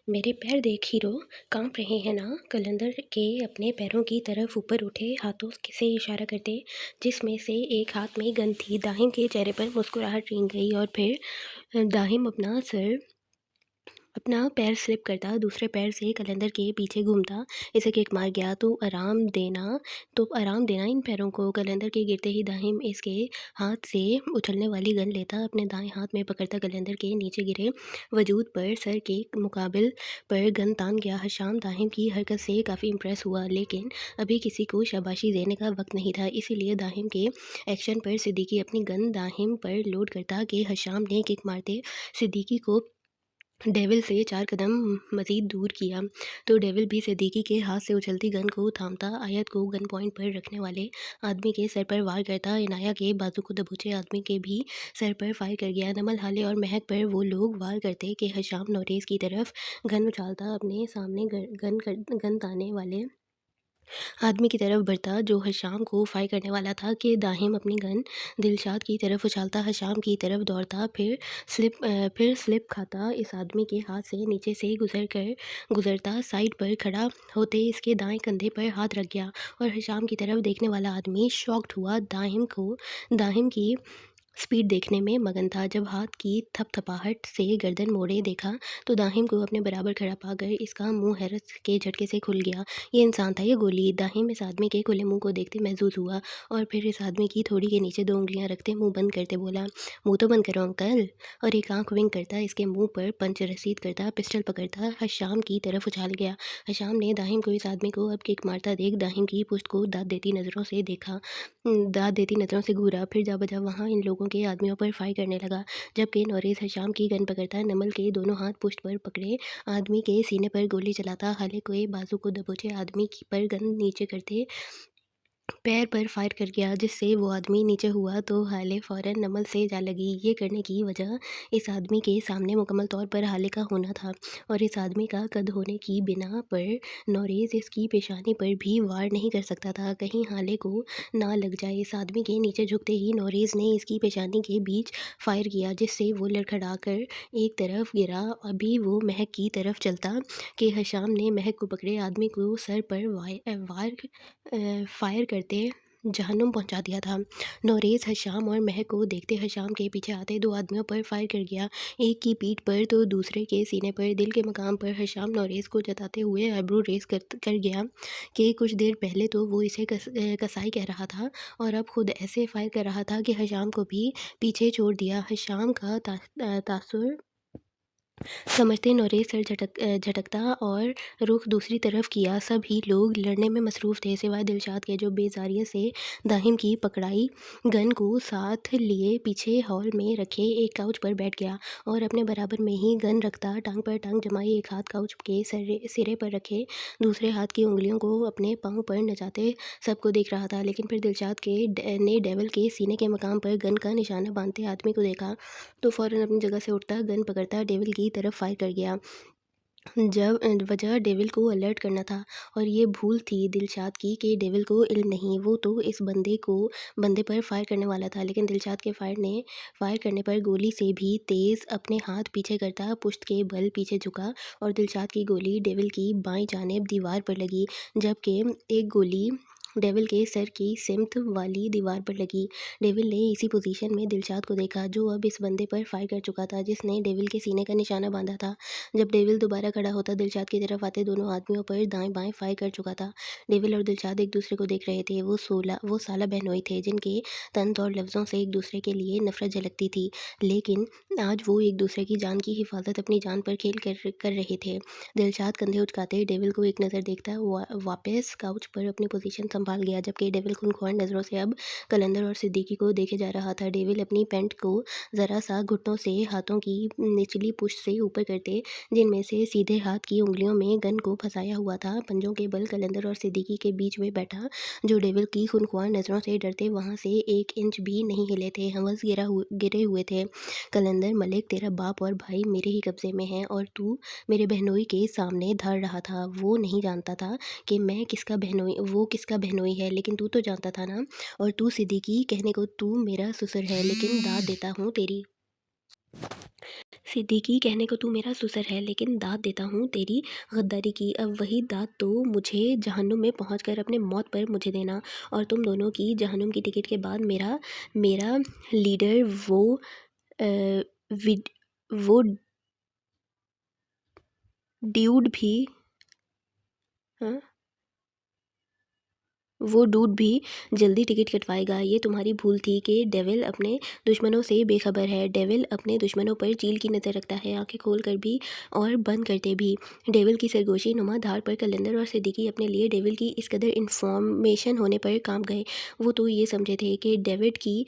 मेरे पैर देख हीरो, कांप रहे हैं ना। कलंदर के अपने पैरों की तरफ ऊपर उठे हाथों से इशारा करते, जिसमें से एक हाथ में गन थी। दाहिम के चेहरे पर मुस्कुराहट रेंग गई और फिर दाहिम अपना पैर स्लिप करता दूसरे पैर से कलंदर के पीछे घूमता इसे किक मार गया। तो आराम देना इन पैरों को। कलंदर के गिरते ही दाहिम इसके हाथ से उछलने वाली गन लेता अपने दाएं हाथ में पकड़ता कलंदर के नीचे गिरे वजूद पर सर के मुकाबिल पर गन तान गया। हशाम दाहिम की हरकत से काफ़ी इम्प्रेस हुआ, लेकिन अभी किसी को शाबाशी देने का वक्त नहीं था। इसीलिए दाहिम के एक्शन पर सिद्दीकी अपनी गन दाहिम पर लोड करता कि हशाम ने किक मारते सिद्दीकी को डेविल से 4 कदम मज़ीद दूर किया। तो डेविल भी सिद्दीकी के हाथ से उछलती गन को थामता आयत को गन पॉइंट पर रखने वाले आदमी के सर पर वार करता। इनाया के बाजू को दबोचे आदमी के भी सर पर फायर कर गया। नमल, हाले और महक पर वो लोग वार करते कि हशाम नोरेज़ की तरफ गन उछालता अपने सामने गन ताने वाले आदमी की तरफ बढ़ता, जो हशाम को फायर करने वाला था कि दाहिम अपनी गन दिलशाद की तरफ उछालता हशाम की तरफ दौड़ता, फिर स्लिप खाता इस आदमी के हाथ से नीचे से गुजरता साइड पर खड़ा होते इसके दाएं कंधे पर हाथ रख गया और हशाम की तरफ देखने वाला आदमी शॉक्ड हुआ दाहिम की स्पीड देखने में मगन था। जब हाथ की थपथपाहट से गर्दन मोड़े देखा तो दाहिम को अपने बराबर खड़ा पाकर इसका मुंह हैरत के झटके से खुल गया। ये इंसान था, ये गोली। दाहिम इस आदमी के खुले मुंह को देखते महसूस हुआ और फिर इस आदमी की थोड़ी के नीचे 2 उंगलियां रखते मुंह बंद करते बोला, मुंह तो बंद करो अंकल। और एक आंख विंक करता इसके मुंह पर पंच रसीद करता पिस्टल पकड़ता हशाम की तरफ उछाल गया। हशाम ने दाहिम को इस आदमी को अब किक मारता देख दाहिम की पुश्त को दाद देती नज़रों से घूरा, फिर जा बजा वहाँ इन लोगों के आदमियों पर फायर करने लगा। जबकि नोरेज़ हशाम की गन पकड़ता नमल के दोनों हाथ पुश्त पर पकड़े आदमी के सीने पर गोली चलाता। हाले के बाजू को दबोचे आदमी पर गन नीचे करते पैर पर फायर कर गया, जिससे वो आदमी नीचे हुआ तो हाले फ़ौरन नमल से जा लगी। ये करने की वजह इस आदमी के सामने मुकम्मल तौर पर हाले का होना था और इस आदमी का कद होने की बिना पर नोरेज़ इसकी पेशानी पर भी वार नहीं कर सकता था, कहीं हाले को ना लग जाए। इस आदमी के नीचे झुकते ही नोरेज़ ने इसकी पेशानी के बीच फायर किया, जिससे वो लड़खड़ा कर एक तरफ गिरा। अभी वो महक की तरफ चलता कि हशाम ने महक को पकड़े आदमी को सर पर फायर करते जहन्नुम पहुंचा दिया था। नोरेज़ हशाम और महक को देखते हशाम के पीछे आते 2 आदमियों पर फायर कर गया, एक की पीठ पर तो दूसरे के सीने पर। दिल के मकाम पर हशाम नोरेज़ को जताते हुए आईब्रो रेस कर गया कि कुछ देर पहले तो वो इसे कसाई कह रहा था और अब खुद ऐसे फायर कर रहा था कि हशाम को भी पीछे छोड़ दिया। हशाम का तासुर समझते नोरेज़ सर झटकता और रुख दूसरी तरफ किया। सभी लोग लड़ने में मसरूफ़ थे सिवाय दिलशाद के, जो बेजारियत से दाहिम की पकड़ाई गन को साथ लिए पीछे हॉल में रखे एक काउच पर बैठ गया और अपने बराबर में ही गन रखता टांग पर टांग जमाए एक हाथ काउच के सिरे पर रखे दूसरे हाथ की उंगलियों को अपने पाँव पर नचाते सबको देख रहा था। लेकिन फिर दिलशाद ने डेविल के सीने के मकाम पर गन का निशाना बांधते आदमी को देखा तो फ़ौरन अपनी जगह से उठता गन पकड़ता डेविल की तरफ फायर कर गया। वजह डेविल को अलर्ट करना था और ये भूल थी दिलशाद की कि डेविल को इल्म नहीं, वो तो इस बंदे पर फायर करने वाला था। लेकिन दिलशाद के फायर करने पर गोली से भी तेज़ अपने हाथ पीछे करता पुश्त के बल पीछे झुका और दिलशाद की गोली डेविल की बाएं जानिब दीवार पर लगी, जबकि एक गोली डेविल के सर की सिमत वाली दीवार पर लगी। डेविल ने इसी पोजीशन में दिलशाद को देखा, जो अब इस बंदे पर फायर कर चुका था जिसने डेविल के सीने का निशाना बांधा था। जब डेविल दोबारा खड़ा होता, दिलशाद की तरफ आते दोनों आदमियों पर दाएं बाएं फायर कर चुका था। डेविल और दिलशाद एक दूसरे को देख रहे थे। वो साला बहनोई थे जिनके तंज और लफ्ज़ों से एक दूसरे के लिए नफरत झलकती थी, लेकिन आज वो एक दूसरे की जान की हिफाजत अपनी जान पर खेल कर रहे थे। दिलशाद कंधे उचकाते डेविल को एक नज़र देखता वापस काउच पर अपनी पोजीशन संभाल गया, जबकि डेविल खूनख्वार नज़रों से अब कलंदर और सिद्दीकी को देखे जा रहा था। डेविल अपनी पैंट को ज़रा सा घुटनों से हाथों की निचली पुश से ऊपर करते, जिनमें से सीधे हाथ की उंगलियों में गन को फंसाया हुआ था, पंजों के बल कलंदर और सिद्दीकी के बीच में बैठा, जो डेविल की खूनख्वार नज़रों से डरते वहाँ से 1 इंच भी नहीं हिले थे। हवस गिरे हुए थे। कलंदर मलिक, तेरा बाप और भाई मेरे ही कब्जे में हैं और तू मेरे बहनोई के सामने धर रहा था। वो नहीं जानता था कि वो किसका बहनोई है, लेकिन तू तो जानता था ना। और तू सिद्दीकी, कहने को तू मेरा ससुर है, लेकिन दाद देता हूँ तेरी सिद्दीकी कहने को तू मेरा ससुर है, लेकिन दाद देता हूँ तेरी गद्दारी की। अब वही दाद तो मुझे जहन्नुम में पहुँच अपने मौत पर मुझे देना, और तुम दोनों की जहन्नुम की टिकट के बाद मेरा मेरा लीडर अ, विड वो ड्यूड भी हाँ वो डूड भी जल्दी टिकट कटवाएगा। ये तुम्हारी भूल थी कि डेविल अपने दुश्मनों से बेखबर है। डेविल अपने दुश्मनों पर चील की नज़र रखता है, आंखें खोल कर भी और बंद करते भी। डेविल की सरगोशी नुमा धार पर कलंदर और सिद्दीकी अपने लिए डेविल की इस कदर इन्फॉर्मेशन होने पर काम गए। वो तो ये समझे थे कि डेविड की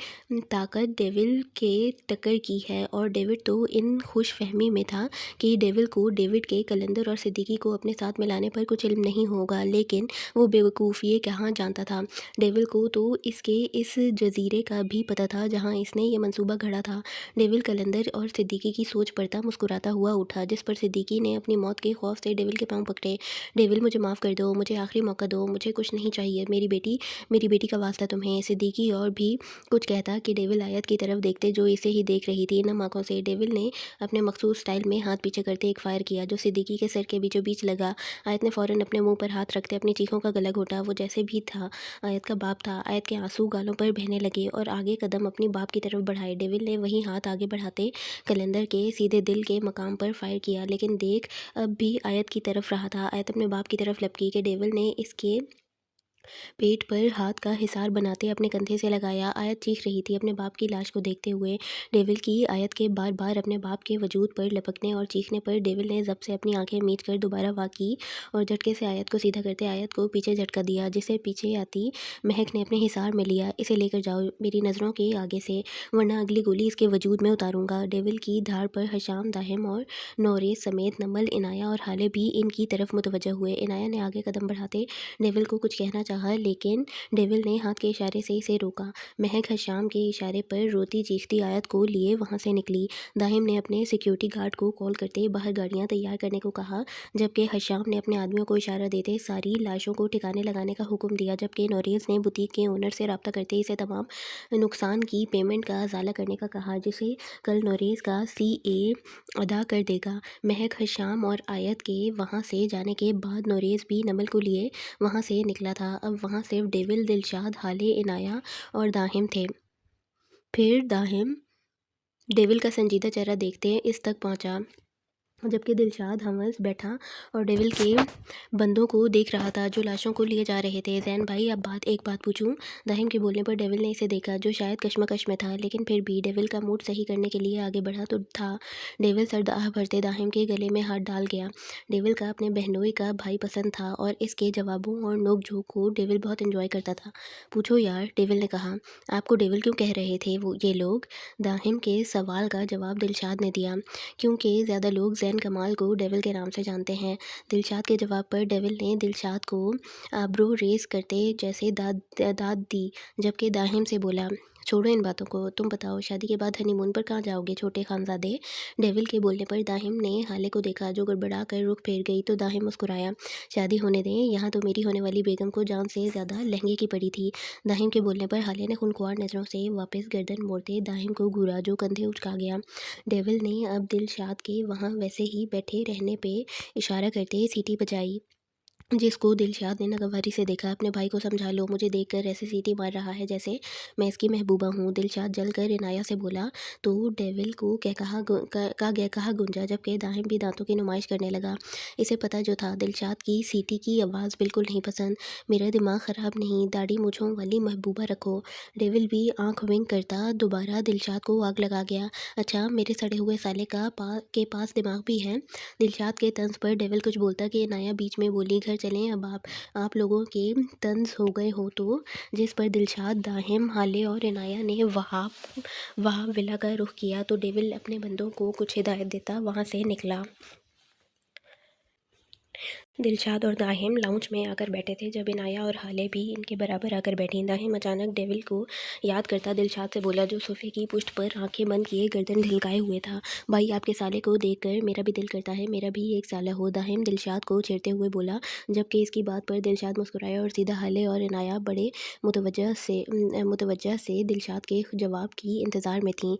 ताकत डेविल के टक्कर की है, और डेविड तो इन खुश फहमी में था कि डेविड के कलंदर और सिद्दीकी को अपने साथ मिलाने पर कुछ इल्म नहीं होगा। लेकिन वो बेवकूफ़ ये कहाँ जानता था, डेविल को तो इसके इस जजीरे का भी पता था जहाँ इसने ये मंसूबा घड़ा था। डेविल कलंदर और सिद्दीकी की सोच पड़ता मुस्कुराता हुआ उठा, जिस पर सिद्दीकी ने अपनी मौत के खौफ से डेविल के पांव पकड़े। डेविल, मुझे माफ़ कर दो, मुझे आखिरी मौका दो, मुझे कुछ नहीं चाहिए, मेरी बेटी का वास्ता तुम्हें। सिद्दीकी और भी कुछ कहता कि डेविल आयत की तरफ देखते, जो इसे ही देख रही थी नम आंखों से। डेविल ने अपने मखसूस स्टाइल में हाथ पीछे करते एक फायर किया, जो सिद्दीकी के सर के बीचों बीच लगा। आयत ने फ़ौरन अपने मुंह पर हाथ रखते अपनी चीखों का गला घोटा। वो जैसे भी था आयत का बाप था। आयत के आंसू गालों पर बहने लगे और आगे कदम अपनी बाप की तरफ बढ़ाए। डेविल ने वही हाथ आगे बढ़ाते कलंदर के सीधे दिल के मकाम पर फायर किया, लेकिन देख अब भी आयत की तरफ रहा था। आयत अपने बाप की तरफ लपकी कि डेविल ने इसके पेट पर हाथ का हिसार बनाते अपने कंधे से लगाया। आयत चीख रही थी अपने बाप की लाश को देखते हुए। डेविल की आयत के बार बार अपने बाप के वजूद पर लपकने और चीखने पर डेविल ने जब से अपनी आंखें मीच कर दोबारा वाक की और झटके से आयत को सीधा करते आयत को पीछे झटका दिया, जिसे पीछे आती महक ने अपने हिसार में लिया। इसे लेकर जाओ मेरी नज़रों के आगे से, वरना अगली गोली इसके वजूद में उतारूंगा। डेविल की धार पर हशाम, दाहिम और नौरेज समेत नमल, इनाया और हाले भी इनकी तरफ मुतवज्जह हुए। इनाया ने आगे कदम बढ़ाते डेविल को कुछ कहना चाहा, लेकिन डेविल ने हाथ के इशारे से इसे रोका। महक हशाम के इशारे पर रोती चीखती आयत को लिए वहां से निकली। दाहिम ने अपने सिक्योरिटी गार्ड को कॉल करते बाहर गाड़ियां तैयार करने को कहा, जबकि हशाम ने अपने आदमियों को इशारा देते सारी लाशों को ठिकाने लगाने का हुक्म दिया, जबकि नोरियस ने बुटीक के ओनर से रब्ता करते इसे तमाम नुकसान की पेमेंट का अजाला करने का कहा, जिसे कल नोरियस का CA अदा कर देगा। महक, हशाम और आयत के वहाँ से जाने के बाद नोरियस भी नमल को लिए वहाँ से निकला था। अब वहाँ सिर्फ डेविल, दिलशाद, हाले, इनाया और दाहिम थे। फिर दाहिम डेविल का संजीदा चेहरा देखते इस तक पहुँचा, जबकि दिलशाद हमस बैठा और डेविल के बंदों को देख रहा था जो लाशों को लिए जा रहे थे। जैन भाई, अब एक बात पूछूं? दाहिम के बोलने पर डेविल ने इसे देखा, जो शायद कश्मकश में था, लेकिन फिर भी डेविल का मूड सही करने के लिए आगे बढ़ा तो था। डेविल सर आह भरते दाहिम के गले में हाथ डाल गया। डेविल का अपने बहनोई का भाई पसंद था और इसके जवाबों और नोक झोंक को डेविल बहुत इन्जॉय करता था। पूछो यार, डेविल ने कहा। आपको डेविल क्यों कह रहे थे ये लोग? दाहिम के सवाल का जवाब दिलशाद ने दिया। क्योंकि ज़्यादा लोग जैन कमाल को डेविल के नाम से जानते हैं। दिलशाद के जवाब पर डेविल ने दिलशाद को आब्रो रेस करते जैसे दाद दी, जबकि दाहिम से बोला, छोड़ो इन बातों को, तुम बताओ शादी के बाद हनीमून पर कहाँ जाओगे छोटे खानजादे? डेविल के बोलने पर दाहिम ने हाले को देखा, जो गड़बड़ा कर रुख फेर गई, तो दाहिम मुस्कुराया। शादी होने दें, यहाँ तो मेरी होने वाली बेगम को जान से ज़्यादा लहंगे की पड़ी थी। दाहिम के बोलने पर हाले ने खुनख्वार नज़रों से वापस गर्दन मोड़ते दाहिम को घूरा, जो कंधे उचका गया। डेविल ने अब दिलशाद के वहाँ वैसे ही बैठे रहने पे इशारा करते सीटी बजाई। जिसको दिलशाद ने नागवारी से देखा। अपने भाई को समझा लो, मुझे देखकर ऐसे सीटी मार रहा है जैसे मैं इसकी महबूबा हूँ। दिलशाद जलकर इनाया से बोला, तो डेविल को क्या कहा गुंजा, जबकि दाहिम भी दांतों की नुमाइश करने लगा। इसे पता जो था, दिलशाद की सीटी की आवाज़ बिल्कुल नहीं पसंद। मेरा दिमाग ख़राब नहीं, दाढ़ी मूछों वाली महबूबा रखो। डेविल भी आंख विंक करता दोबारा दिलशाद को आग लगा गया। अच्छा, मेरे सड़े हुए साले के पास दिमाग भी है। दिलशाद के तंज पर डेविल कुछ बोलता कि इनाया बीच में बोली, घर चलें अब आप लोगों के तंज हो गए हो तो। जिस पर दिलशाद, दाहिम, हाले और इनाया ने वहां विला का रुख किया तो डेविल अपने बंदों को कुछ हिदायत देता वहां से निकला। दिलशाद और दाहिम लाउंज में आकर बैठे थे जब इनाया और हाले भी इनके बराबर आकर बैठी। दाहिम अचानक डेविल को याद करता दिलशाद से बोला, जो सोफे की पुष्ट पर आंखें बंद किए गर्दन ढिलकाए हुए था, भाई आपके साले को देखकर मेरा भी दिल करता है मेरा भी एक साला हो। दाहिम दिलशाद को छेड़ते हुए बोला, जबकि इसकी बात पर दिलशाद मुस्कुराया और सीधा हाले और इनाया बड़े मुतवज्जा से दिलशाद के जवाब की इंतज़ार में थी।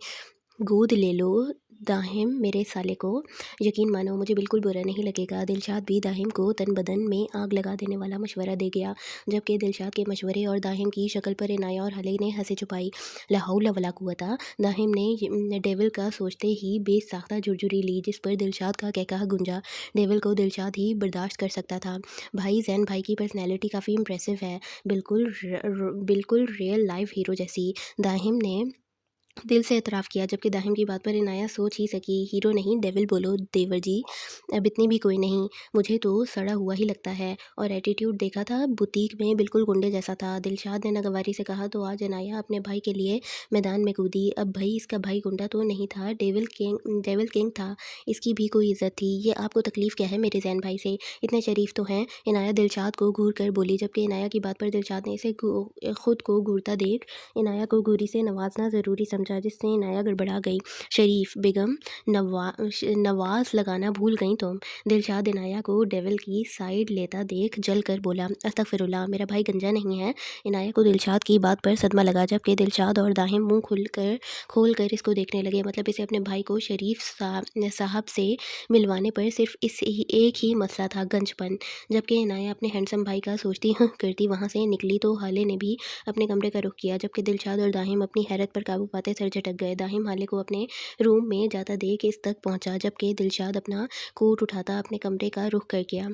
गोद ले लो दाहिम मेरे साले को, यकीन मानो मुझे बिल्कुल बुरा नहीं लगेगा। दिलशाद भी दाहिम को तन बदन में आग लगा देने वाला मशवरा दे गया, जबकि दिलशाद के मशवरे और दाहिम की शक्ल पर इनाया और हाले ने हंसी छुपाई। ला हौला वला कुव्वता। दाहिम ने डेविल का सोचते ही बेसाख्ता झुरझुरी ली, जिस पर दिलशाद का कहकहा गुंजा। डेविल को दिलशाद ही बर्दाश्त कर सकता था। भाई जैन भाई की पर्सनैलिटी काफ़ी इम्प्रेसिव है, बिल्कुल रियल लाइफ हीरो जैसी। दाहिम ने दिल से एतराफ़ किया, जबकि दाहिम की बात पर इनाया सोच ही सकी। हीरो नहीं डेविल बोलो देवर जी, अब इतनी भी कोई नहीं, मुझे तो सड़ा हुआ ही लगता है। और एटीट्यूड देखा था बुटीक में, बिल्कुल गुंडे जैसा था। दिलशाद ने नागवारी से कहा तो आज इनाया अपने भाई के लिए मैदान में कूदी। अब भाई इसका भाई गुंडा तो नहीं था, डेविल किंग था, इसकी भी कोई इज्जत थी। ये आपको तकलीफ़ क्या है मेरे जैन भाई से, इतने शरीफ तो हैं। इनाया दिलशाद को घूर कर बोली, जबकि इनाया की बात पर दिलशाद ने इसे खुद को घूरता देख इनाया को घूरी से नवाजना ज़रूरी समझा, जिससे इनाया गड़बड़ा गई। शरीफ बेगम, नवाज लगाना भूल गई तुम। दिलशाद इनाया को डेविल की साइड लेता देख जल कर बोला, अस्तगफिरुल्लाह, मेरा भाई गंजा नहीं है। इनाया को दिलशाद की बात पर सदमा लगा, जबकि दिलशाद और दाहिम मुंह खोल कर इसको देखने लगे। मतलब इसे अपने भाई को शरीफ साहब से मिलवाने पर सिर्फ एक ही मसला था, गंजपन। जबकि इनाया अपने हैंडसम भाई का सोचती करती वहाँ से निकली तो हाले ने भी अपने कमरे का रुख किया, जबकि दिलशाद और दाहिम अपनी हैरत पर काबू पाते सर झटक गए। दाहिम हाले को अपने रूम में जाता देख इस तक पहुंचा, जबकि दिलशाद अपना कोट उठाता अपने कमरे का रुख कर गया।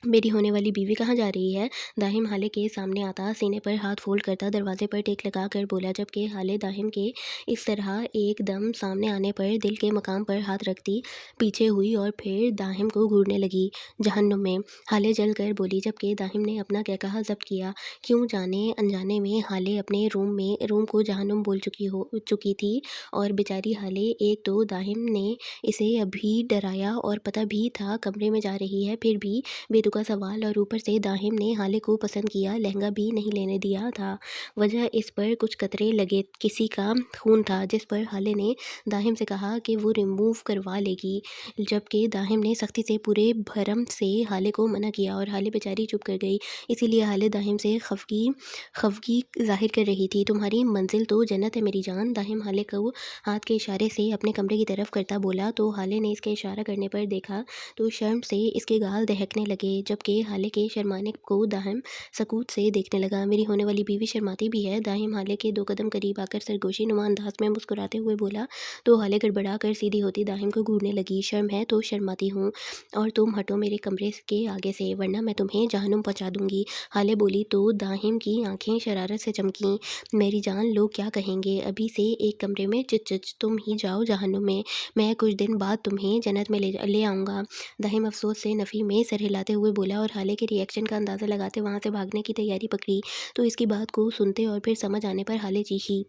मेरी होने वाली बीवी कहाँ जा रही है? दाहिम हाले के सामने आता, सीने पर हाथ फोल्ड करता दरवाजे पर टेक लगा कर बोला, जबकि हाले दाहिम के इस तरह एकदम सामने आने पर दिल के मकाम पर हाथ रखती पीछे हुई और फिर दाहिम को घूरने लगी। जहन्नुम में। हाले जल कर बोली, जबकि दाहिम ने अपना क्या कहा जब्त किया। क्यों जाने अनजाने में हाले अपने रूम को जहन्नुम बोल चुकी थी। और बेचारी हाले, एक तो दाहिम ने इसे अभी डराया और पता भी था कमरे में जा रही है, फिर भी बेतुका सवाल, और ऊपर से दाहिम ने हाले को पसंद किया, लहंगा भी नहीं लेने दिया था। वजह इस पर कुछ कतरे लगे किसी का खून था, जिस पर हाले ने दाहिम से कहा कि वो रिमूव करवा लेगी, जबकि दाहिम ने सख्ती से पूरे भरम से हाले को मना किया और हाले बेचारी चुप कर गई। इसीलिए हाले दाहिम से खफगी जाहिर कर रही थी। तुम्हारी मंजिल तो जन्नत है मेरी जान। दाहिम हाले को हाथ के इशारे से अपने कमरे की तरफ करता बोला, तो हाले ने इसके इशारा करने पर देखा तो शर्म से इसके गाल दहकने लगे, जबकि हाले के शर्माने को दाहिम सकूत से देखने लगा। मेरी होने वाली बीवी शर्माती भी है। दाहिम हाले के 2 कदम करीब आकर सरगोशी नुमा अंदाज में मुस्कुराते हुए बोला, तो हाले गड़बड़ा कर सीधी होती दाहिम को घूरने लगी। शर्म है तो शर्माती हूँ, और तुम हटो मेरे कमरे के आगे से, वरना मैं तुम्हें जहन्नुम पहुँचा दूंगी। हाले बोली तो दाहिम की आंखें शरारत से चमकीं। मेरी जान, लोग क्या कहेंगे? अभी से एक कमरे में चिच तुम ही जाओ जहन्नुम में, मैं कुछ दिन बाद तुम्हें जन्नत में ले आऊँगा। दाहिम अफसोस से नफ़ी में सर हिलाते हुए बोला, और हाले के रिएक्शन का अंदाज़ा लगाते वहाँ से भागने की तैयारी पकड़ी। तो इसकी बात को सुनते और फिर समझ आने पर हाले चीखी,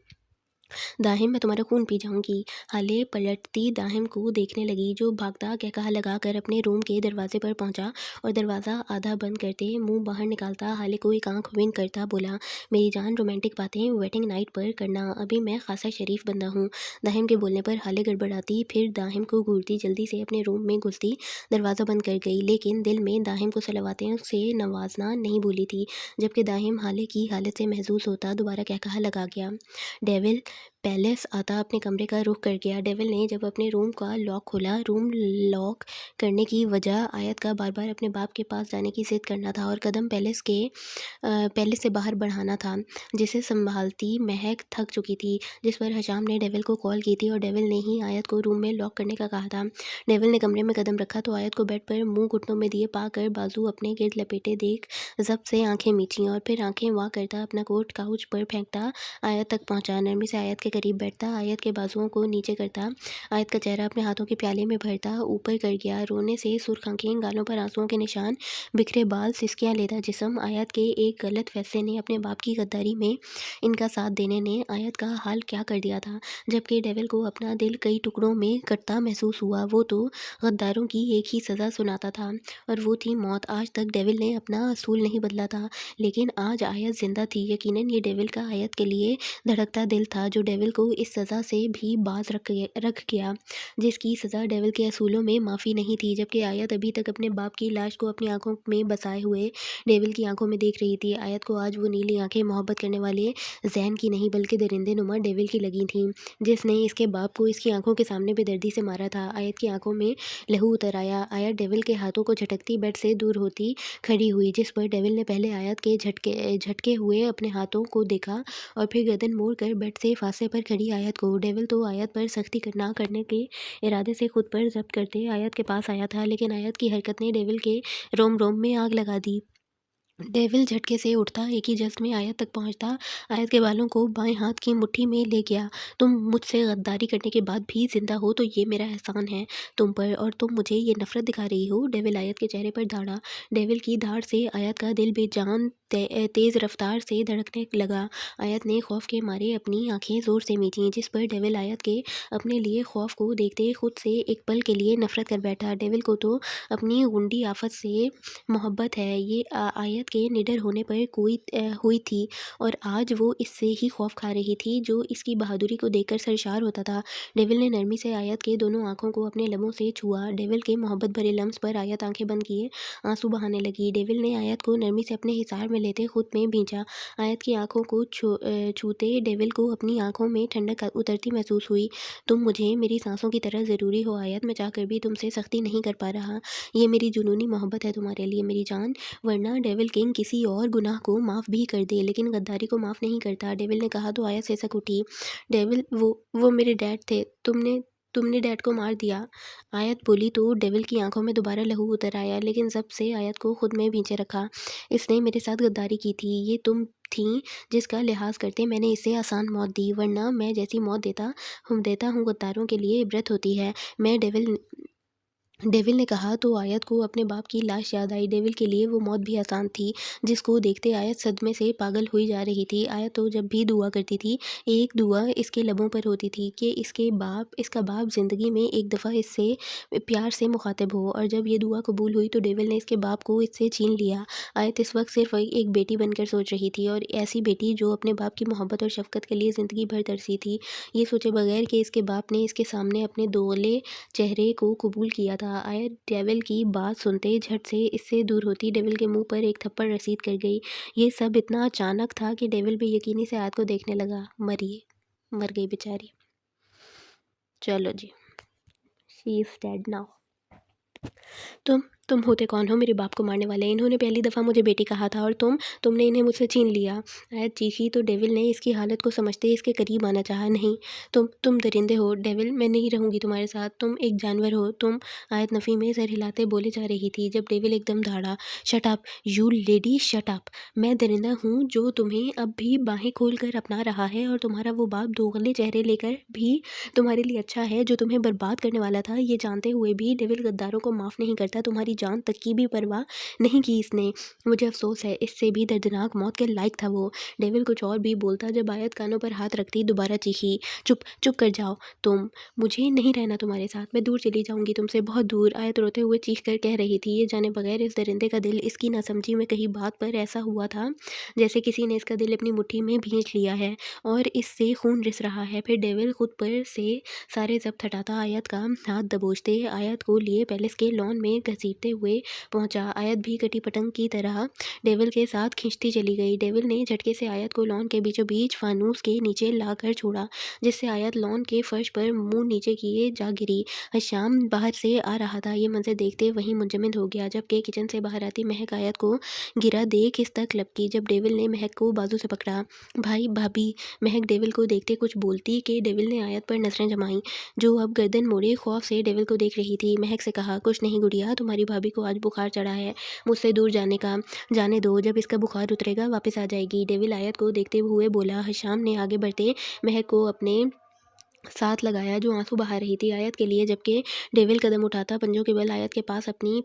दाहिम, मैं तुम्हारा खून पी जाऊंगी। हाले पलटती दाहिम को देखने लगी, जो भागता कहकहा लगा कर अपने रूम के दरवाजे पर पहुंचा और दरवाज़ा आधा बंद करते मुंह बाहर निकालता हाले को एक आंख विंक करता बोला, मेरी जान, रोमांटिक बातें वेडिंग नाइट पर करना, अभी मैं खासा शरीफ बंदा हूँ। दाहिम के बोलने पर हाले गड़बड़ाती, फिर दाहिम को घूरती जल्दी से अपने रूम में घुसती दरवाज़ा बंद कर गई, लेकिन दिल में दाहिम को सलावातें से नवाजना नहीं भूली थी। जबकि दाहिम हाले की हालत से महसूस होता दोबारा कहकहा लगा गया, डेविल पैलेस आता अपने कमरे का रुख कर गया। डेविल ने जब अपने रूम का लॉक खोला, रूम लॉक करने की वजह आयत का बार-बार अपने बाप के पास जाने की ज़िद करना था और कदम पैलेस से बाहर बढ़ाना था, जिसे सँभालती महक थक चुकी थी। जिस पर हशाम ने डेविल को कॉल की थी और डेविल ने ही आयत को रूम में लॉक करने का कहा था। डेविल ने कमरे में कदम रखा तो आयत को बेड पर मुँह घुटनों में दिए पाकर बाजू अपने गिर्द लपेटे देख ज़ब्त से आँखें मींची और फिर आँखें वाँ करता अपना कोट काउच पर फेंकता आयत तक पहुँचा। नरमी से आयत के करीब बैठता, आयत के बाजुओं को नीचे करता, आयत का चेहरा अपने हाथों के प्याले में भरता ऊपर कर गया। रोने से सुर्ख आँखें, गालों पर आंसुओं के निशान, बिखरे बाल, सिसकियाँ लेता जिस्म। आयत के एक गलत फैसले ने, अपने बाप की गद्दारी में इनका साथ देने ने आयत का हाल क्या कर दिया था। जबकि डेविल को अपना दिल कई टुकड़ों में कटता महसूस हुआ। वो तो गद्दारों की एक ही सज़ा सुनाता था और वो थी मौत। आज तक डेविल ने अपना असूल नहीं बदला था, लेकिन आज आयत जिंदा थी। यकीनन ये डेविल का आयत के लिए धड़कता दिल था, जो डेविल को इस सज़ा से भी बाज रख गया, जिसकी सज़ा डेविल के असूलों में माफ़ी नहीं थी। जबकि आयत अभी तक अपने बाप की लाश को अपनी आंखों में बसाए हुए डेविल की आंखों में देख रही थी। आयत को आज वो नीली आंखें मोहब्बत करने वाले जैन की नहीं, बल्कि दरिंदे नुमा डेविल की लगी थीं, जिसने इसके बाप को इसकी आंखों के सामने बेदर्दी से मारा था। आयत की आंखों में लहू उतर आया। आयत डेविल के हाथों को झटकती बेड से दूर होती खड़ी हुई, जिस पर डेविल ने पहले आयत के झटके हुए अपने हाथों को देखा और फिर गर्दन मोड़ कर बेड से फांसे पर खड़ी आयत को। डेविल तो आयत पर सख्ती ना करने के इरादे से खुद पर जब्त करते आयत के पास आया था, लेकिन आयत की हरकत ने डेविल के रोम रोम में आग लगा दी। डेविल झटके से उठता, एक ही जस्ट में आयत तक पहुंचता, आयत के बालों को बाएं हाथ की मुट्ठी में ले गया। तुम मुझसे गद्दारी करने के बाद भी जिंदा हो तो ये मेरा एहसान है तुम पर, और तुम मुझे ये नफरत दिखा रही हो। डेविल आयत के चेहरे पर दौड़ा। डेविल की दाढ़ से आयत का दिल बेजान तेज रफ्तार से धड़कने लगा। आयत ने खौफ के मारे अपनी आंखें जोर से मींची, जिस पर डेविल आयत के अपने लिए खौफ को देखते खुद से एक पल के लिए नफरत कर बैठा। डेविल को तो अपनी गुंडी आफत से मोहब्बत है, ये आयत के निडर होने पर हुई थी, और आज वो इससे ही खौफ खा रही थी, जो इसकी बहादुरी को देखकर सरशार होता था। डेविल ने नरमी से आयत के दोनों आंखों को अपने लबों से छुआ। डेविल के मोहब्बत भरे लम्स पर आयत आंखें बंद किए आंसू बहाने लगी। डेविल ने आयत को नरमी से अपने हिसार में लेते खुद में भींचा। आयत की आंखों को छूते डेविल को अपनी आंखों में ठंडक उतरती महसूस हुई। तुम मुझे मेरी सांसों की तरह ज़रूरी हो आयत, मैं चाहकर भी तुमसे सख्ती नहीं कर पा रहा। ये मेरी जुनूनी मोहब्बत है तुम्हारे लिए मेरी जान, वरना डेविल किंग किसी और गुनाह को माफ़ भी कर दे, लेकिन गद्दारी को माफ़ नहीं करता। डेविल ने कहा तो आयत सिसक उठी। डेविल, वो मेरे डैड थे, तुमने तुमने डैड को मार दिया। आयत बोली तो डेविल की आंखों में दोबारा लहू उतर आया, लेकिन जब से आयत को खुद में भींचे रखा। इसने मेरे साथ गद्दारी की थी, ये तुम थी जिसका लिहाज करते मैंने इसे आसान मौत दी, वरना मैं जैसी मौत देता हूँ गद्दारों के लिए इबरत होती है। मैं डेविल ने कहा तो आयत को अपने बाप की लाश याद आई। डेविल के लिए वो मौत भी आसान थी, जिसको देखते आयत सदमे से पागल हुई जा रही थी। आयत तो जब भी दुआ करती थी, एक दुआ इसके लबों पर होती थी कि इसका बाप ज़िंदगी में एक दफ़ा इससे प्यार से मुखातिब हो, और जब ये दुआ कबूल हुई तो डेविल ने इसके बाप को इससे छीन लिया। आयत इस वक्त सिर्फ एक बेटी बनकर सोच रही थी, और ऐसी बेटी जो अपने बाप की मोहब्बत और शफकत के लिए ज़िंदगी भर तरसी थी, ये सोचे बगैर कि इसके बाप ने इसके सामने अपने दोगले चेहरे को कबूल किया था। आयत डेविल की बात सुनते झट से इससे दूर होती डेविल के मुंह पर एक थप्पड़ रसीद कर गई। ये सब इतना अचानक था कि डेविल बेयकीनी से आयत को देखने लगा। मर गई बेचारी। चलो जी, शी इज़ डेड नाउ। तुम होते कौन हो मेरे बाप को मारने वाले? इन्होंने पहली दफ़ा मुझे बेटी कहा था और तुमने इन्हें मुझसे छीन लिया। आयत चीखी तो डेविल ने इसकी हालत को समझते इसके करीब आना चाहा। नहीं, तुम दरिंदे हो डेविल, मैं नहीं रहूँगी तुम्हारे साथ, तुम एक जानवर हो तुम। आयत नफ़ी में सर हिलाते बोले जा रही थी, जब डेविल एकदम धाड़ा। Shut up you lady, shut up. मैं दरिंदा हूँ जो तुम्हें अब भी बाहें खोल कर अपना रहा है, और तुम्हारा वो बाप दोगले चेहरे लेकर भी तुम्हारे लिए अच्छा है, जो तुम्हें बर्बाद करने वाला था। ये जानते हुए भी डेविल गद्दारों को माफ़ नहीं करता। तुम्हारी जान तक की भी परवाह नहीं की इसने। मुझे अफसोस है, इससे भी दर्दनाक मौत के लायक था वो। डेविल कुछ और भी बोलता जब आयत कानों पर हाथ रखती दोबारा चीखी, चुप चुप कर जाओ तुम, मुझे नहीं रहना तुम्हारे साथ, मैं दूर चली जाऊंगी तुमसे, बहुत दूर। आयत रोते हुए चीख कर कह रही थी। ये जाने बगैर इस दरिंदे का दिल इसकी नासमझी में कहीं बात पर ऐसा हुआ था जैसे किसी ने इसका दिल अपनी मुट्ठी में भींच लिया है और इससे खून रिस रहा है। फिर डेविल खुद पर से सारे जब्त हटाता आयत का हाथ दबोचते आयत को लिए पैलेस के लॉन में घसीटते करते हुए पहुंचा। आयत भी कटी पतंग की तरह डेविल के साथ खींचती चली गई। डेविल ने झटके से आयत को लॉन के बीचों बीच फानूस के नीचे लाकर छोड़ा, जिससे आयत लॉन के फर्श पर मुंह नीचे किए जा गिरी। हशाम बाहर से आ रहा था। ये मंजर देखते वहीं मुंजमद हो गया। जबकि किचन से बाहर आती महक आयत को गिरा देख इस तक लपकी। जब डेविल ने महक को बाजू से पकड़ा, भाई भाभी। महक डेविल को देखते कुछ बोलती कि डेविल ने आयत पर नजरें जमाई, जो अब गर्दन मोड़े खौफ से डेविल को देख रही थी। महक से कहा, कुछ नहीं गुड़िया, तुम्हारी भाभी को आज बुखार चढ़ा है, मुझसे दूर जाने दो, जब इसका बुखार उतरेगा वापस आ जाएगी। डेविल आयत को देखते हुए बोला। हशाम ने आगे बढ़ते महक को अपने साथ लगाया, जो आंसू बहा रही थी आयत के लिए। जबकि डेविल कदम उठाता पंजों के बल आयत के पास अपनी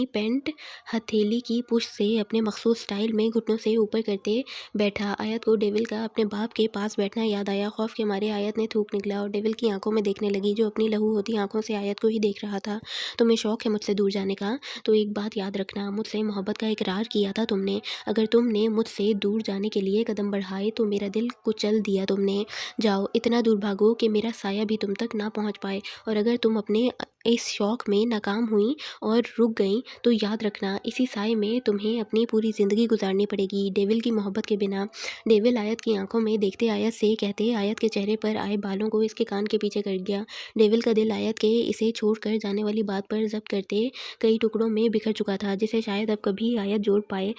पेंट हथेली की पुश से अपने मखसूस स्टाइल में घुटनों से ऊपर करते बैठा। आयत को डेविल का अपने बाप के पास बैठना याद आया। खौफ के मारे आयत ने थूक निकला और डेविल की आंखों में देखने लगी, जो अपनी लहू होती आंखों से आयत को ही देख रहा था। तुम्हें शौक है मुझसे दूर जाने का, तो एक बात याद रखना, मुझसे मोहब्बत का इकरार किया था तुमने। अगर तुमने मुझसे दूर जाने के लिए कदम बढ़ाए तो मेरा दिल कुचल दिया तुमने। जाओ, इतना दूर भागो कि मेरा साया भी तुम तक ना पहुंच पाए। और अगर तुम अपने इस शौक में नाकाम हुई और रुक गई, तो याद रखना, इसी साए में तुम्हें अपनी पूरी ज़िंदगी गुजारनी पड़ेगी, डेविल की मोहब्बत के बिना। डेविल आयत की आंखों में देखते आयत से कहते आयत के चेहरे पर आए बालों को इसके कान के पीछे कर गया। डेविल का दिल आयत के इसे छोड़कर जाने वाली बात पर जब्त करते कई टुकड़ों में बिखर चुका था, जिसे शायद अब कभी आयत जोड़ पाए।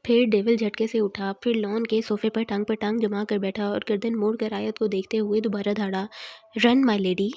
फिर डेविल झटके से उठा, फिर लॉन के सोफे पर टांग जमा कर बैठा और गर्दन मोड़ कर आयत को देखते हुए दोबारा धाड़ा, रन माई लेडी।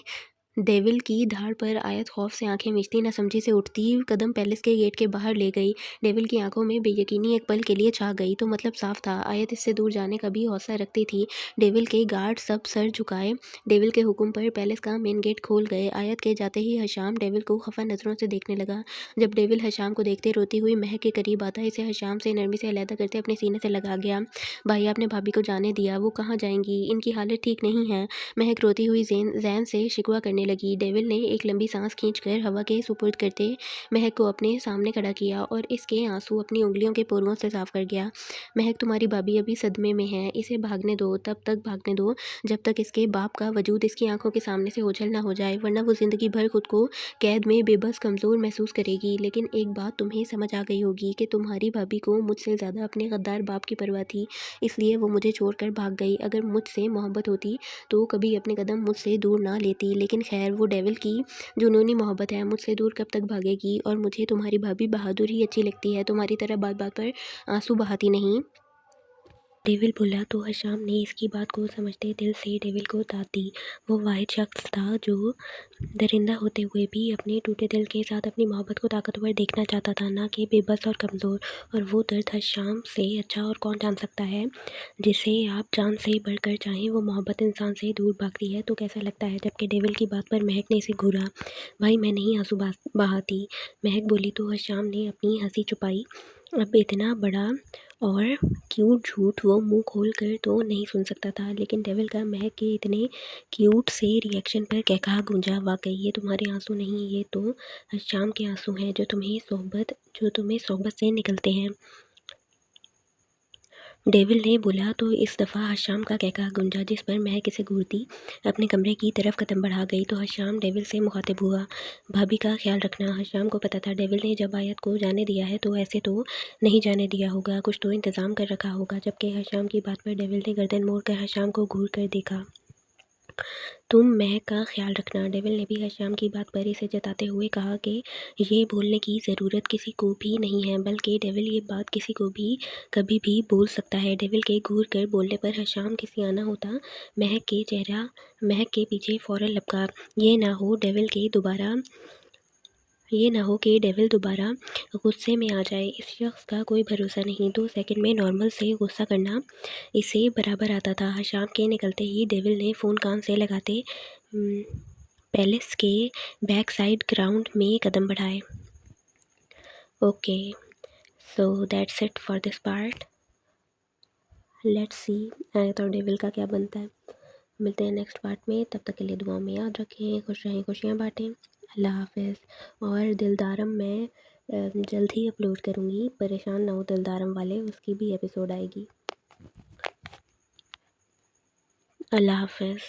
डेविल की धाड़ पर आयत खौफ से आंखें मीचती न समझी से उठती कदम पैलेस के गेट के बाहर ले गई। डेविल की आंखों में बेयकीनी एक पल के लिए छा गई। तो मतलब साफ था, आयत इससे दूर जाने का भी हौसला रखती थी। डेविल के गार्ड सब सर झुकाए डेविल के हुक्म पर पैलेस का मेन गेट खोल गए। आयत के जाते ही हशाम डेविल को खफा नजरों से देखने लगा। जब डेविल हशाम को देखते रोती हुई महक के करीब आता, इसे हशाम से नरमी से अलहदा करते अपने सीने से लगा गया। भाई, आपने भाभी को जाने दिया, वो कहाँ जाएंगी, इनकी हालत ठीक नहीं है। महक रोती हुई जैन से शिकवा करने लगी। डेविल ने एक लंबी सांस खींचकर हवा के सुपुर्द करते महक को अपने सामने खड़ा किया और इसके आंसू अपनी उंगलियों के पोरुओं से साफ कर गया। महक, तुम्हारी भाभी अभी सदमे में है, इसे भागने दो, तब तक भागने दो जब तक इसके बाप का वजूद इसकी आंखों के सामने से ओझल ना हो जाए, वरना वो जिंदगी भर खुद को कैद में बेबस कमज़ोर महसूस करेगी। लेकिन एक बात तुम्हें समझ आ गई होगी कि तुम्हारी भाभी को मुझसे ज़्यादा अपने गद्दार बाप की परवाह थी, इसलिए वो मुझे छोड़कर भाग गई। अगर मुझसे मोहब्बत होती तो कभी अपने कदम मुझसे दूर ना लेती। लेकिन खैर, वो डेविल की जुनूनी मोहब्बत है, मुझसे दूर कब तक भागेगी। और मुझे तुम्हारी भाभी बहादुर ही अच्छी लगती है, तुम्हारी तरह बात बात पर आंसू बहाती नहीं। डेविल बोला तो हशाम ने इसकी बात को समझते दिल से डेविल को दाद दी। वो वाहिद शख्स था जो दरिंदा होते हुए भी अपने टूटे दिल के साथ अपनी मोहब्बत को ताकतवर देखना चाहता था, ना कि बेबस और कमज़ोर। और वो दर्द हशाम से अच्छा और कौन जान सकता है, जिसे आप जान से बढ़कर चाहें। वो मोहब्बत इंसान से दूर भागती है तो कैसा लगता है। जबकि डेविल की बात पर महक ने इसे घूरा। भाई, मैं नहीं आंसू बहाती, महक बोली तो हशाम ने अपनी हंसी छुपाई। अब इतना बड़ा और क्यूट झूठ वो मुंह खोल कर तो नहीं सुन सकता था, लेकिन डेविल का महक के इतने क्यूट से रिएक्शन पर कहकहा गूंजा, वाकई ये तुम्हारे आंसू नहीं, ये तो शाम के आंसू हैं जो तुम्हें सोहबत से निकलते हैं। डेविल ने बोला तो इस दफ़ा हशाम का कहकहा गूंजा, जिस पर महक इसे घूरती अपने कमरे की तरफ कदम बढ़ा गई। तो हशाम डेविल से मुखातिब हुआ, भाभी का ख्याल रखना। हशाम को पता था डेविल ने जब आयत को जाने दिया है तो ऐसे तो नहीं जाने दिया होगा, कुछ तो इंतज़ाम कर रखा होगा। जबकि हशाम की बात पर डेविल ने गर्दन मोड़ कर हशाम को घूर कर देखा। तुम महक का ख्याल रखना। डेविल ने भी हशाम की बात पर इसे जताते हुए कहा कि ये बोलने की ज़रूरत किसी को भी नहीं है, बल्कि डेविल ये बात किसी को भी कभी भी बोल सकता है। डेविल के घूर कर बोलने पर हशाम किसी आना होता महक के पीछे फ़ौरन लपका। ये ना हो कि डेविल दोबारा गुस्से में आ जाए। इस शख्स का कोई भरोसा नहीं। 2 सेकंड में नॉर्मल से गुस्सा करना इसे बराबर आता था। हशाम के निकलते ही डेविल ने फ़ोन कान से लगाते पैलेस के बैक साइड ग्राउंड में कदम बढ़ाए। Okay, so that's it for this part. Let's see आयत और डेविल का क्या बनता है। मिलते हैं नेक्स्ट पार्ट में, तब तक के लिए दुआओं में याद रखें, खुश रहें, खुशियाँ बांटें। अल्लाह हाफ़िज़। और दिलदारम मैं जल्द ही अपलोड करूँगी, परेशान ना हो दिलदारम वाले, उसकी भी एपिसोड आएगी। अल्लाह हाफ़िज़।